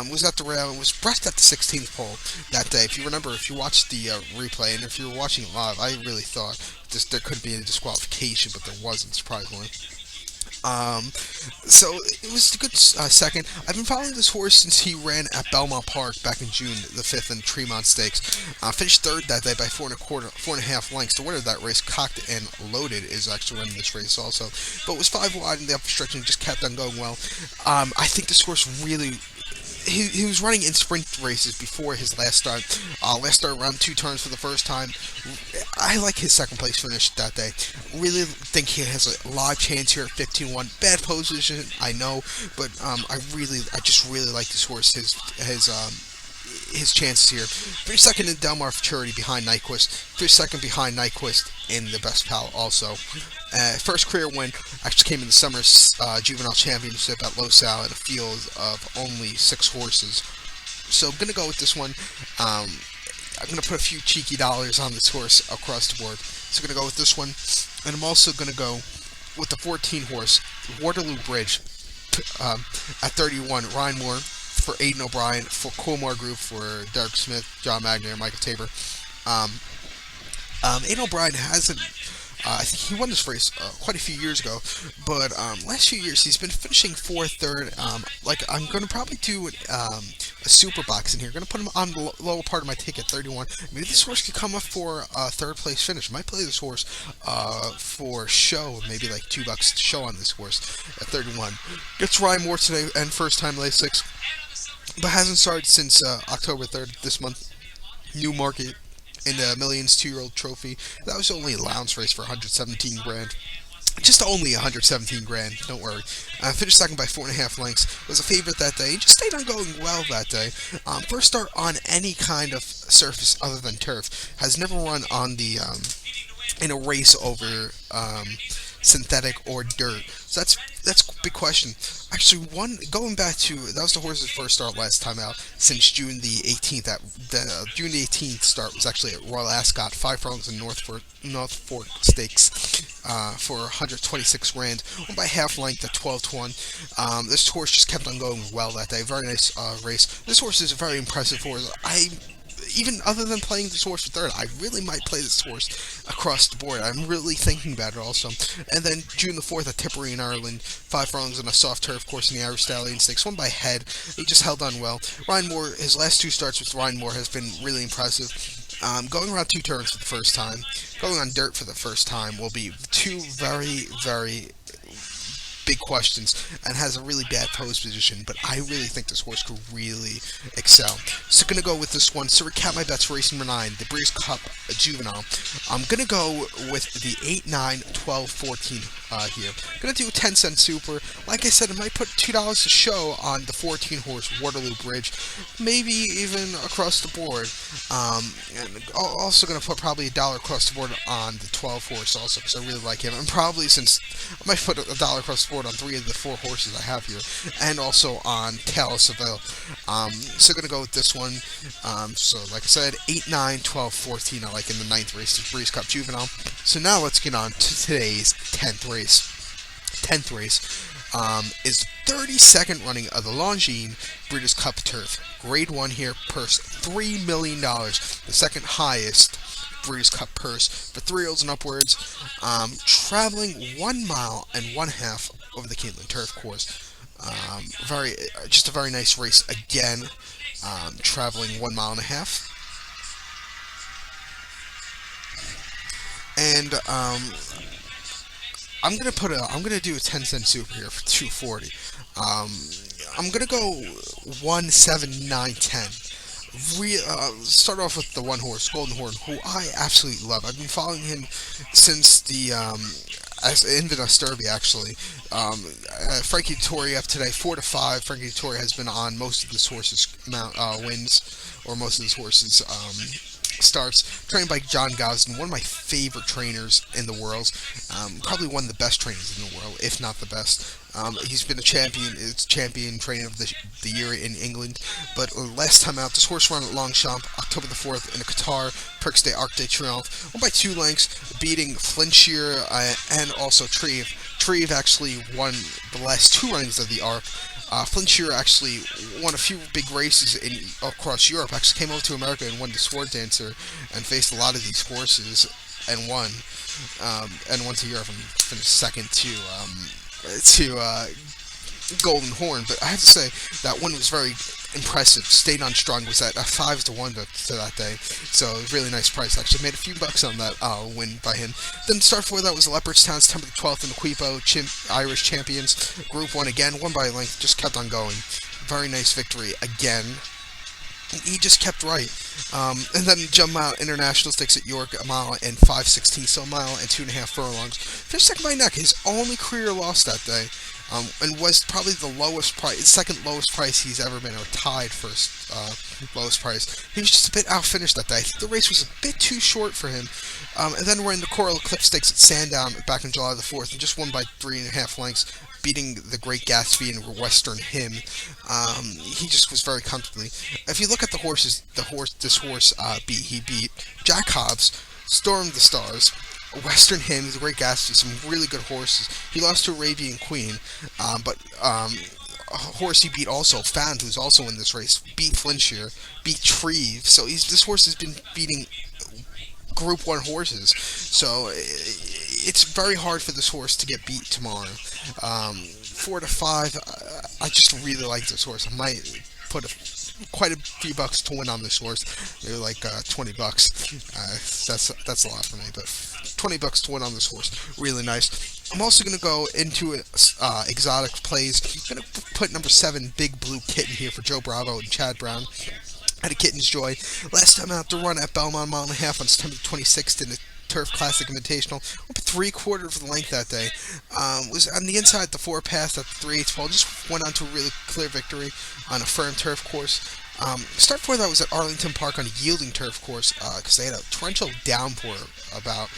Was at the rail and was pressed at the 16th pole that day. If you remember, if you watched the replay, and if you were watching it live, I really thought there could be a disqualification, but there wasn't, surprisingly. So it was a good second. I've been following this horse since he ran at Belmont Park back in June the 5th in Tremont Stakes. Finished third that day by 4.25 lengths. The winner of that race, Cocked and Loaded, is actually running this race also. But was 5 wide in the upper stretch and just kept on going well. I think this horse really... He was running in sprint races before his last start. Last start around 2 turns for the first time. I like his second place finish that day. Really think he has a live chance here at 15-1. Bad position, I know, but I just really like this horse. His chances here. Finished second in Del Mar Futurity behind Nyquist. Finished second behind Nyquist in the Best Pal also. First career win actually came in the summer's juvenile championship at Los Al in a field of only 6 horses. So I'm going to go with this one. I'm going to put a few cheeky dollars on this horse across the board. So I'm going to go with this one. And I'm also going to go with the 14 horse, Waterloo Bridge, at 31, Ryan Moore for Aidan O'Brien, for Colmar Group, for Derek Smith, John Magnier, Michael Tabor. Aidan O'Brien hasn't... I think he won this race quite a few years ago, but last few years he's been finishing 4th, 3rd. I'm going to probably do a super box in here. Going to put him on the lower part of my ticket, 31. Maybe this horse could come up for a 3rd place finish. Might play this horse for show, maybe like $2 to show on this horse at 31. Gets Ryan Moore today and first time late 6, but hasn't started since October 3rd this month. New market in the Millions 2-year-old trophy. That was only a allowance race for 117 grand. Just only 117 grand, don't worry. Finished second by 4.5 lengths. Was a favorite that day. He just stayed on going well that day. First start on any kind of surface other than turf. Has never run on the in a race over synthetic or dirt. So that's a big question. Actually, going back to that was the horse's first start last time out since June the 18th. The June the 18th start was actually at Royal Ascot, 5 furlongs in North Fork Stakes for 126 grand, won by half length at 12-1. This horse just kept on going well that day. Very nice race. This horse is a very impressive horse. even other than playing this horse for third, I really might play this horse across the board. I'm really thinking about it also. And then June the 4th at Tipperary in Ireland, 5 furlongs on a soft turf course in the Irish Stallion Stakes, won by head. He just held on well. Ryan Moore, his last 2 starts with Ryan Moore has been really impressive. Going around 2 turns for the first time, going on dirt for the first time will be 2 very, very big questions, and has a really bad pose position, but I really think this horse could really excel. So going to go with this one. So recap my bets for race number 9, the Breeders' Cup Juvenile. I'm going to go with the 8, 9, 12, 14 here. Going to do a 10-cent super. Like I said, I might put $2 a show on the 14-horse Waterloo Bridge, maybe even across the board. And also going to put probably $1 across the board on the 12-horse also, because I really like him. And probably, since I might put $1 across the board on 3 of the 4 horses I have here, and also on Tail Seville. So going to go with this one. So like I said, 8, 9, 12, 14 I like in the 9th race, the Breeders' Cup Juvenile. So now let's get on to today's 10th race. 10th race is the 32nd running of the Longines Breeders' Cup Turf. Grade 1 here, purse $3 million, the second highest Breeders' Cup purse for 3-year-olds and upwards, traveling 1 mile and 1/2 over the Keeneland Turf Course. Just a very nice race again, traveling 1 mile and 1/2. And I'm gonna do a 10-cent super here for 240. I'm gonna go 1, 7, 9, 10. Start off with the 1 horse, Golden Horn, who I absolutely love. I've been following him since the Inverness Derby, actually. Frankie Dettori up today, 4 to 5. Frankie Dettori has been on most of this horse's wins, or most of this horse's starts, trained by John Gosden, one of my favorite trainers in the world, probably one of the best trainers in the world, if not the best. He's been a champion trainer of the year in England, but last time out, this horse ran at Longchamp, October the 4th, in a Qatar Prix d'Arc de Triomphe, won by 2 lengths, beating Flintshear and also Treve. Treve actually won the last 2 runnings of the Arc. Flintshear actually won a few big races across Europe, actually came over to America and won the Sword Dancer, and faced a lot of these horses, and won to Europe and finished second to Golden Horn. But I have to say, that one was very impressive. Stayed on strong, was at a 5 to 1 to that day, so really nice price. Actually made a few bucks on that win by him. Then start 4, that was Leopardstown, September the 12th in the Quipo Irish Champions, Group 1 again, won by a length, just kept on going. Very nice victory again. He just kept right. And then Jump Mile International Stakes at York, 1 mile and 5/16, so 1 mile and 2.5 furlongs. Finished second by neck, his only career loss that day. And was probably the lowest price, second lowest price he's ever been, or tied first lowest price. He was just a bit outfinished that day. I think the race was a bit too short for him. And then we're in the Coral Eclipse Stakes at Sandown back in July the 4th, and just won by 3.5 lengths, beating the Great Gatsby and Western Hymn. He just was very comfortably. If you look at this horse he beat Jack Hobbs, Storm the Stars, Western Hymn, the Great Gatsby, some really good horses. He lost to Arabian Queen, but a horse he beat also, Found, who's also in this race, beat Flintshear, beat Treve. So this horse has been beating Group 1 horses. So it's very hard for this horse to get beat tomorrow. 4 to 5, I just really like this horse. I might put quite a few bucks to win on this horse. Maybe like $20. That's a lot for me, but $20 to win on this horse, really nice. I'm also going to go into exotic plays. I'm going to put number 7, Big Blue Kitten, here for Joe Bravo and Chad Brown. Had a Kitten's Joy. Last time out to run at Belmont, 1.5 miles on September 26th in the Turf Classic Invitational. Up 3/4 of the length that day. Was on the inside, the 4 pass at the 3/8 fall. Just went on to a really clear victory on a firm turf course. Start 4, that was at Arlington Park on a yielding turf course, because they had a torrential downpour about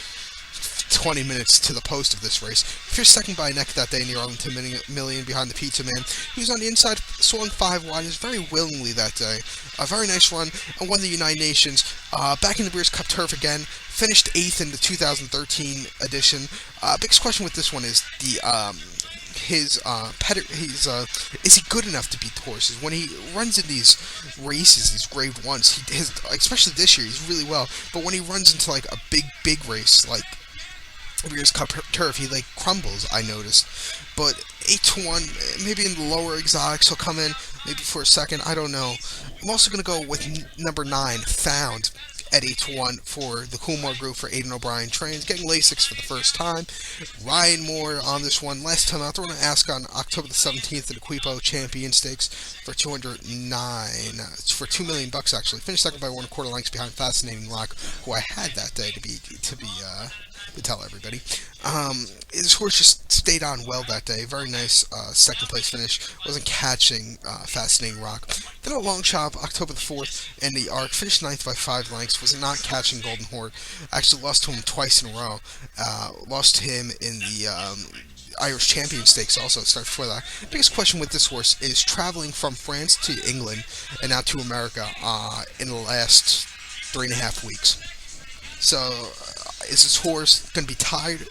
20 minutes to the post of this race. Finished second by a neck that day in the Arlington Million behind the Pizza Man. He was on the inside, swung 5 wide, was very willingly that day. A very nice run, and won the United Nations. Back in the Breeders' Cup Turf again. Finished 8th in the 2013 edition. Biggest question with this one is the is he good enough to beat the horses when he runs in these races, these grade ones? Especially this year, he's really well. But when he runs into like a big race like Breeders' Cup Turf, he like crumbles. I noticed. But 8-1, maybe in the lower exotics, he'll come in maybe for a second. I don't know. I'm also gonna go with number 9, Found, at 8-1 for the Coolmore Group for Aidan O'Brien trains, getting Lasix for the first time. Ryan Moore on this one. Last time out, they're going to ask on October the 17th at the Quipo Champion Stakes for 209. It's for $2 million bucks actually. Finished second by 1/4 lengths behind Fascinating Rock, who I had that day to tell everybody. His horse just stayed on well that day. Very nice second place finish. Wasn't catching Fascinating Rock. Then a long shot October the 4th in the Arc. Finished ninth by 5 lengths. Was not catching Golden Horde. Actually lost to him twice in a row. Lost to him in the Irish Champion Stakes also. Start before that. Biggest question with this horse is traveling from France to England and now to America in the last 3.5 weeks. So, is this horse going to be tired?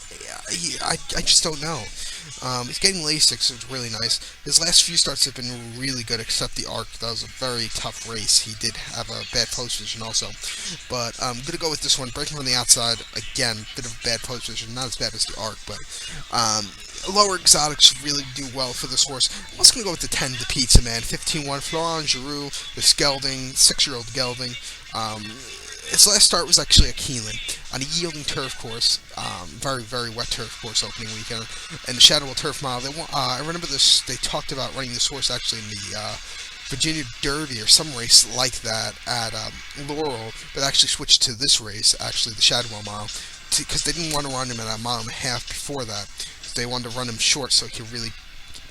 I just don't know. He's getting Lasix, which is really nice. His last few starts have been really good, except the Arc. That was a very tough race. He did have a bad post position also. But I'm going to go with this one. Breaking from the outside. Again, bit of a bad post position. Not as bad as the Arc, but lower exotics should really do well for this horse. I'm also going to go with the 10, the Pizza Man. 15-1, Florent Giroux, the Skelding, 6-year-old Gelding. His last start was actually at Keeneland on a yielding turf course, very wet turf course opening weekend, and the Shadowell Turf Mile. I remember this. They talked about running this horse actually in the Virginia Derby or some race like that at Laurel, but actually switched to this race, actually the Shadowell Mile, because they didn't want to run him at a mile and a half before that. They wanted to run him short so he could really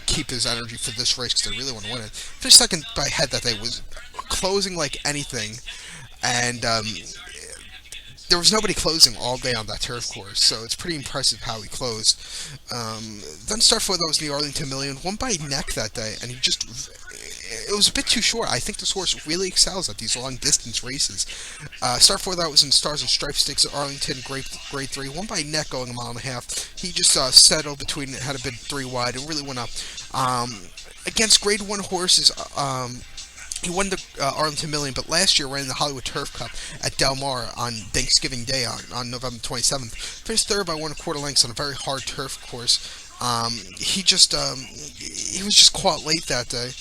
keep his energy for this race because they really want to win it. Finished second by head that day, was closing like anything. And there was nobody closing all day on that turf course, so it's pretty impressive how he closed. Then start for that was the Arlington Million, won by neck that day, and it was a bit too short. I think this horse really excels at these long distance races. Start for that was in Stars and Stripes Stakes at Arlington, grade 3, won by neck going a mile and a half. He just settled between, had a bit 3 wide, and really went up. Against grade 1 horses, he won the Arlington Million, but last year ran in the Hollywood Turf Cup at Del Mar on Thanksgiving Day on November 27th. Finished third by 1/4 lengths on a very hard turf course. He was just caught late that day.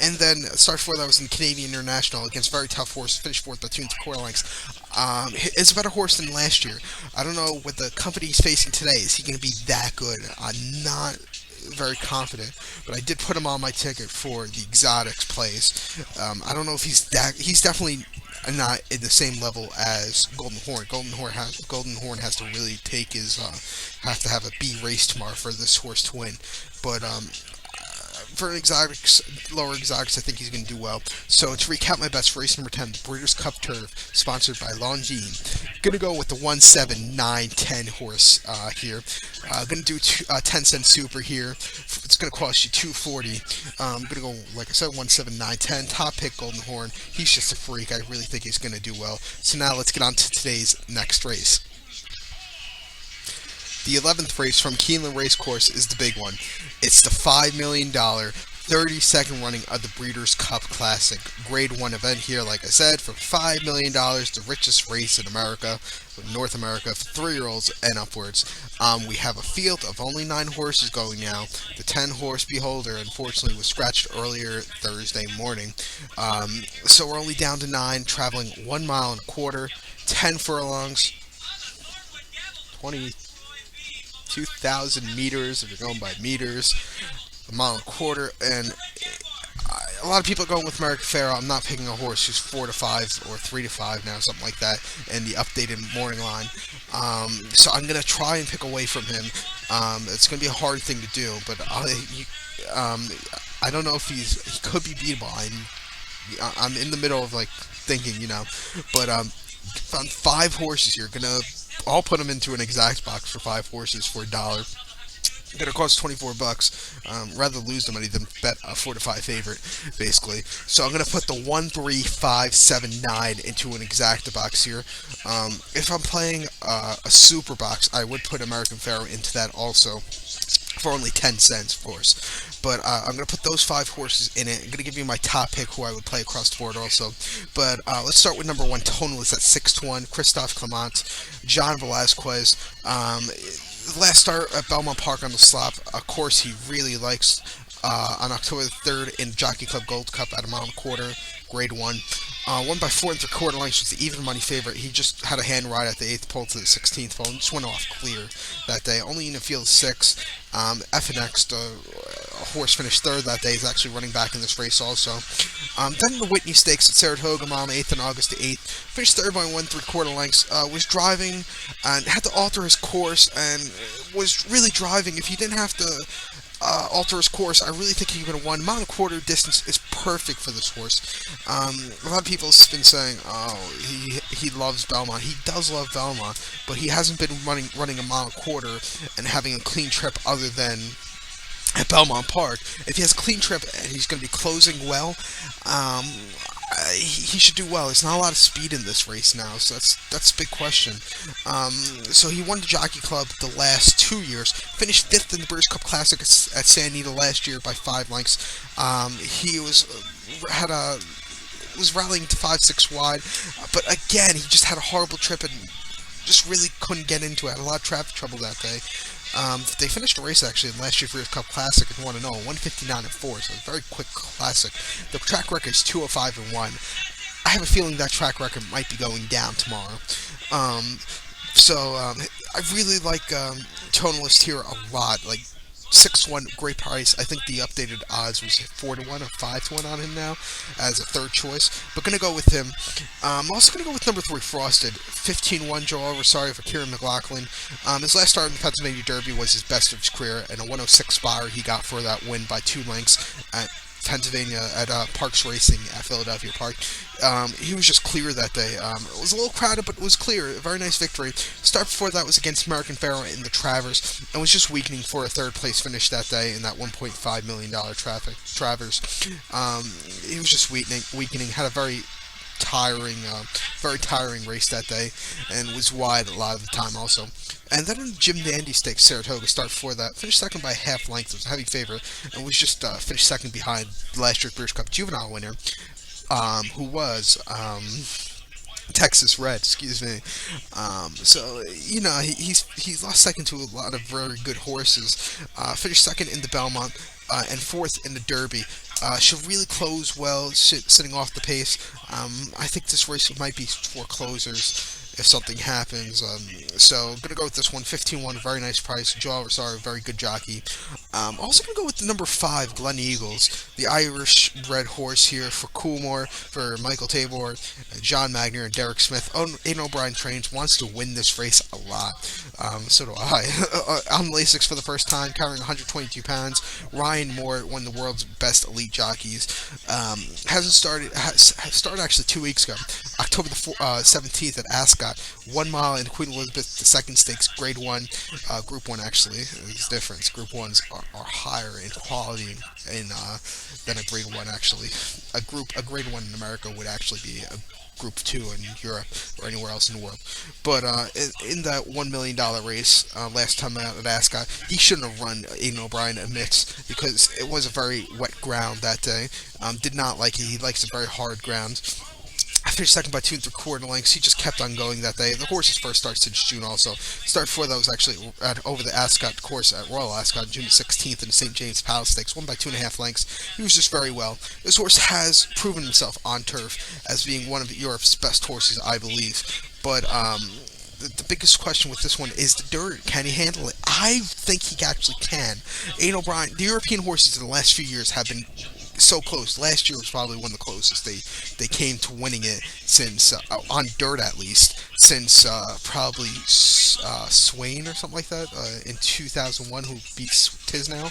And then start for that was in Canadian International against very tough horse. Finished fourth by 2 1/4 lengths. It's a better horse than last year. I don't know what the company he's facing today. Is he going to be that good? I'm not very confident, but I did put him on my ticket for the exotics plays. I don't know if he's definitely not in the same level as Golden Horn. Golden Horn has to really take his have to have a B race tomorrow for this horse to win. But for exotics, lower exotics, I think he's going to do well. So to recap my bets for race number 10, the Breeders' Cup Turf, sponsored by Longines. Going to go with the 1, 7, 9, 10 horse here. Going to do 10 cent super here. It's going to cost you $2.40. I'm going to go, like I said, 1, 7, 9, 10. Top pick Golden Horn. He's just a freak. I really think he's going to do well. So now let's get on to today's next race. The 11th race from Keeneland Racecourse is the big one. It's the $5 million 32nd running of the Breeders' Cup Classic. Grade 1 event here, like I said, for $5 million, the richest race in America, North America, for 3-year-olds and upwards. We have a field of only 9 horses going now. The 10-horse Beholder, unfortunately, was scratched earlier Thursday morning. So we're only down to 9, traveling 1 mile and a quarter, 10 furlongs, 22,000 meters if you're going by meters, a mile and a quarter, and a lot of people are going with American Pharoah. I'm not picking a horse who's 4 to 5 or 3 to 5 now, something like that, in the updated morning line. So I'm going to try and pick away from him. It's going to be a hard thing to do, but I don't know if he could be beatable. I'm in the middle of like thinking, but on 5 horses here, I'll put them into an exact box for 5 horses for $1. Gonna cost $24. Rather lose the money than bet a 4 to 5 favorite, basically. So I'm gonna put the 1, 3, 5, 7, 9 into an exacta box here. If I'm playing a super box, I would put American Pharoah into that also. for only 10 cents, of course. But I'm going to put those five horses in it. I'm going to give you my top pick who I would play across the board also. But let's start with number one, Tonalist at 6 to 1, Christophe Clement, John Velasquez. Last start at Belmont Park on the slop, a course he really likes. On October the 3rd in Jockey Club Gold Cup at a mile and a quarter, grade 1. Won by 4 3/4 lengths, was the even money favorite. He just had a hand ride at the 8th pole to the 16th pole and just went off clear that day. Only in the field 6. FNX, a horse finished 3rd that day, is actually running back in this race also. Then the Whitney Stakes at Saratoga, mile and 8th on August the 8th. Finished 3rd by 1 3/4 lengths. Was driving and had to alter his course and was really driving. If he didn't have to alter his course, I really think he would have won. Mile and a quarter distance is perfect for this horse. A lot of people have been saying, "Oh, he loves Belmont." He does love Belmont, but he hasn't been running a mile and a quarter and having a clean trip other than at Belmont Park. If he has a clean trip and he's going to be closing well, he should do well. There's not a lot of speed in this race now, so that's a big question. So he won the Jockey Club the last 2 years, finished 5th in the British Cup Classic at San Anita last year by 5 lengths. He was rallying to 5 6 wide, but again he just had a horrible trip and just really couldn't get into it. Had a lot of traffic trouble that day. They finished the race actually in last year's British Cup Classic at 1-0, 159-4, so a very quick classic. The track record is 205-1. I have a feeling that track record might be going down tomorrow. I really like Tonalist here a lot. Like 6-1, great price. I think the updated odds was 4-1 or 5-1 on him now as a third choice. But gonna go with him. I'm also gonna go with number 3, Frosted. 15-1 Joel Rosario for Kieran McLaughlin. His last start in the Pennsylvania Derby was his best of his career, and a 106 spotter he got for that win by 2 lengths at Pennsylvania at Parks Racing at Philadelphia Park. He was just clear that day. It was a little crowded, but it was clear. A very nice victory. Start before that was against American Pharoah in the Travers, and was just weakening for a 3rd place finish that day in that $1.5 million Travers. He was just weakening. Had a very tiring race that day, and was wide a lot of the time also. And then in the Jim Dandy Stakes, Saratoga, start before that, finished 2nd by a half length. It was a heavy favorite, and was just finished 2nd behind last year's British Cup Juvenile winner, who was Texas Red, excuse me. He's lost 2nd to a lot of very good horses. Finished 2nd in the Belmont and 4th in the Derby. Should really close well, sitting off the pace. I think this race might be for closers if something happens. So I'm going to go with this one, 15-1, very nice price. Joel Rosario, very good jockey. Also going to go with the number 5, Glen Eagles, the Irish red horse here for Coolmore, for Michael Tabor, John Magnier, and Derek Smith. Aidan O'Brien trains, wants to win this race a lot. So do I. On Lasix for the first time, carrying 122 pounds. Ryan Moore, one of the world's best elite jockeys. Started actually 2 weeks ago, October the 17th at Ascot. 1 mile in Queen Elizabeth II Stakes, grade 1, group 1 actually. There's a difference. Group 1s are higher in quality than a grade 1 actually. A grade 1 in America would actually be a Group 2 in Europe or anywhere else in the world. But in that $1 million race last time out at Ascot, he shouldn't have run Aidan O'Brien amidst, because it was a very wet ground that day. Did not like it. He likes a very hard ground. I finished 2nd by 2 3/4 lengths. He just kept on going that day. The horse's first start since June also. Start before that was actually over the Ascot course at Royal Ascot, June 16th in the St. James Palace Stakes. 1 by 2.5 lengths. He was just very well. This horse has proven himself on turf as being one of Europe's best horses, I believe. But the biggest question with this one is the dirt. Can he handle it? I think he actually can. Aidan O'Brien, the European horses in the last few years have been so close. Last year was probably one of the closest they came to winning it since on dirt at least since probably Swain or something like that in 2001, who beat Tisnow.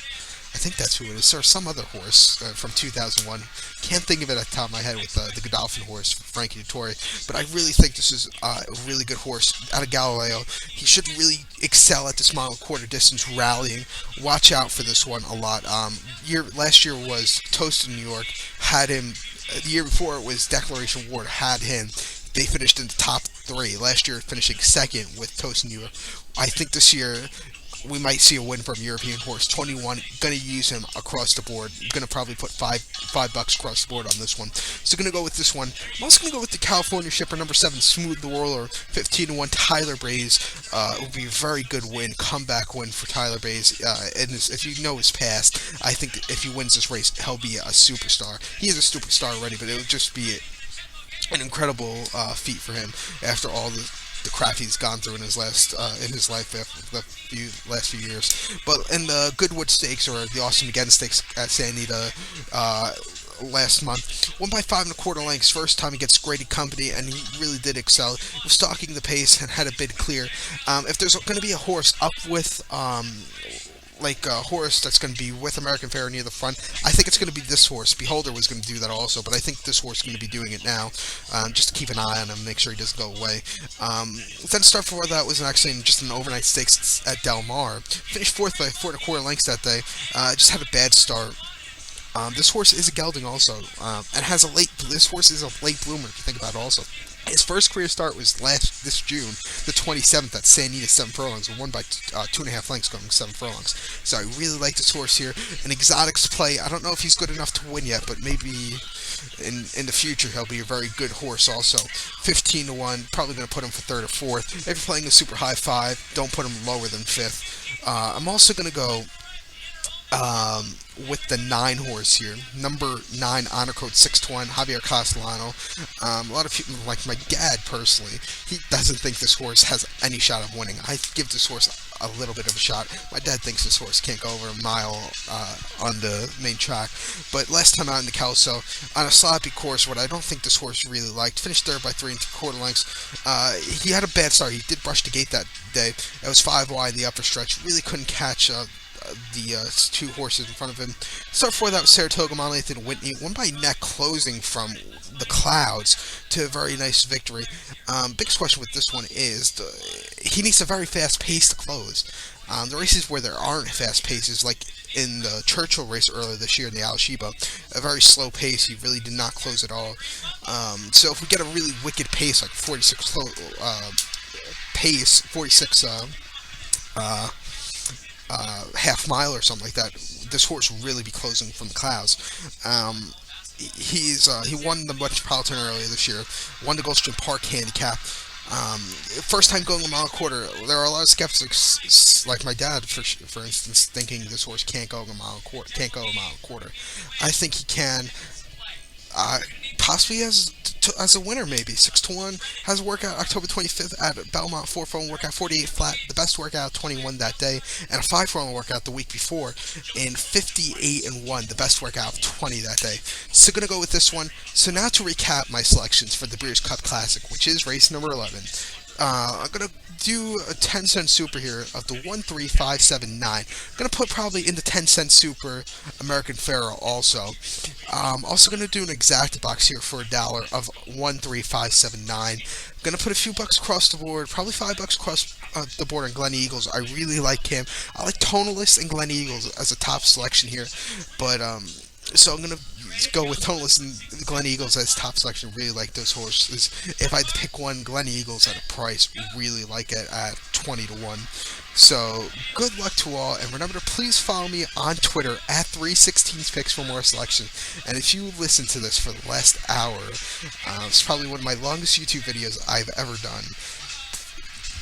I think that's who it is, or some other horse from 2001. Can't think of it at the top of my head with the Godolphin horse, Frankie Dettori. But I really think this is a really good horse out of Galileo. He should really excel at this mile and quarter distance rallying. Watch out for this one a lot. Last year was Toast in New York, had him. The year before it was Declaration Ward, had him. They finished in the top 3. Last year finishing 2nd with Toast in New York. I think this year we might see a win from European horse 21. Gonna use him across the board. Gonna probably put $5 across the board on this one. So gonna go with this one. I'm also gonna go with the California Shipper number 7, Smooth the Whirler, 15-1. Tyler Bays. It will be a very good win, comeback win for Tyler Bays. And if you know his past, I think if he wins this race, he'll be a superstar. He is a superstar already, but it would just be an incredible feat for him after all the crap he's gone through in his life after the last few years. But in the Goodwood Stakes, or the Austin Again Stakes at Santa Anita last month, won by 5 1/4 lengths. First time against Grady Company, and he really did excel. He was stalking the pace and had a bid clear. If there's going to be a horse up with like a horse that's going to be with American Pharoah near the front, I think it's going to be this horse. Beholder was going to do that also, but I think this horse is going to be doing it now, just to keep an eye on him, make sure he doesn't go away. Then start before that was actually just an overnight stakes at Del Mar. Finished 4th by 4 1/4 lengths that day. Just had a bad start. This horse is a gelding also, and has a late. This horse is a late bloomer if you think about it also. His first career start was this June, the 27th at Santa Anita, 7 furlongs, and won by 2.5 lengths, going 7 furlongs. So I really like this horse here. An exotics play. I don't know if he's good enough to win yet, but maybe in the future he'll be a very good horse also. 15-1, probably going to put him for 3rd or 4th. If you're playing a super high 5, don't put him lower than 5th. I'm also going to go with the 9 horse here, number 9, honor code 621, Javier Castellano. A lot of people, like my dad personally, he doesn't think this horse has any shot of winning. I give this horse a little bit of a shot. My dad thinks this horse can't go over a mile on the main track. But last time out in the Kelso, on a sloppy course, what I don't think this horse really liked, finished 3rd by 3 1/4 lengths. He had a bad start. He did brush the gate that day. It was 5 wide in the upper stretch. Really couldn't catch the 2 horses in front of him. Start before that was Saratoga, Monlathan, and Whitney. Won by neck, closing from the clouds to a very nice victory. Biggest question with this one is he needs a very fast pace to close. The races where there aren't fast paces, like in the Churchill race earlier this year in the Alashiba, a very slow pace. He really did not close at all. So if we get a really wicked pace, like 46 pace, 46 half mile or something like that, this horse will really be closing from the clouds. He won the Metropolitan earlier this year, won the Gulfstream Park handicap. First time going a mile and a quarter. There are a lot of skeptics, like my dad, for instance, thinking this horse can't go a mile and a quarter. I think he can. Possibly as a winner, maybe 6-1. Has a workout October 25th at Belmont, 4 furlong workout, 48 flat, the best workout 21 that day, and a 5 furlong workout the week before in 58-1, the best workout of 20 that day. So gonna go with this one. So now to recap my selections for the Breeders' Cup Classic, which is race number 11. I'm gonna do a 10-cent super here of the 13579. I'm gonna put probably in the 10-cent super American Pharoah also. Also gonna do an exact box here for $1 of 13579. Gonna put a few bucks across the board, probably $5 across the board on Glen Eagles. I really like him. I like Tonalist and Glen Eagles as a top selection here, but so I'm gonna go with Tonalist and Glen Eagles as top selection. Really like those horses. If I had to pick one, Glen Eagles at a price, really like it at 20-1. So good luck to all, and remember to please follow me on Twitter at 316picks for more selection. And if you listen to this for the last hour, it's probably one of my longest YouTube videos I've ever done.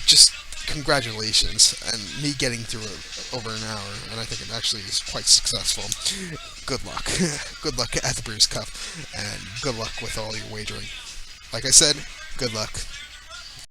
Just congratulations, and me getting through it over an hour, and I think it actually is quite successful. Good luck. Good luck at the Breeders' Cup, and good luck with all your wagering. Like I said, good luck.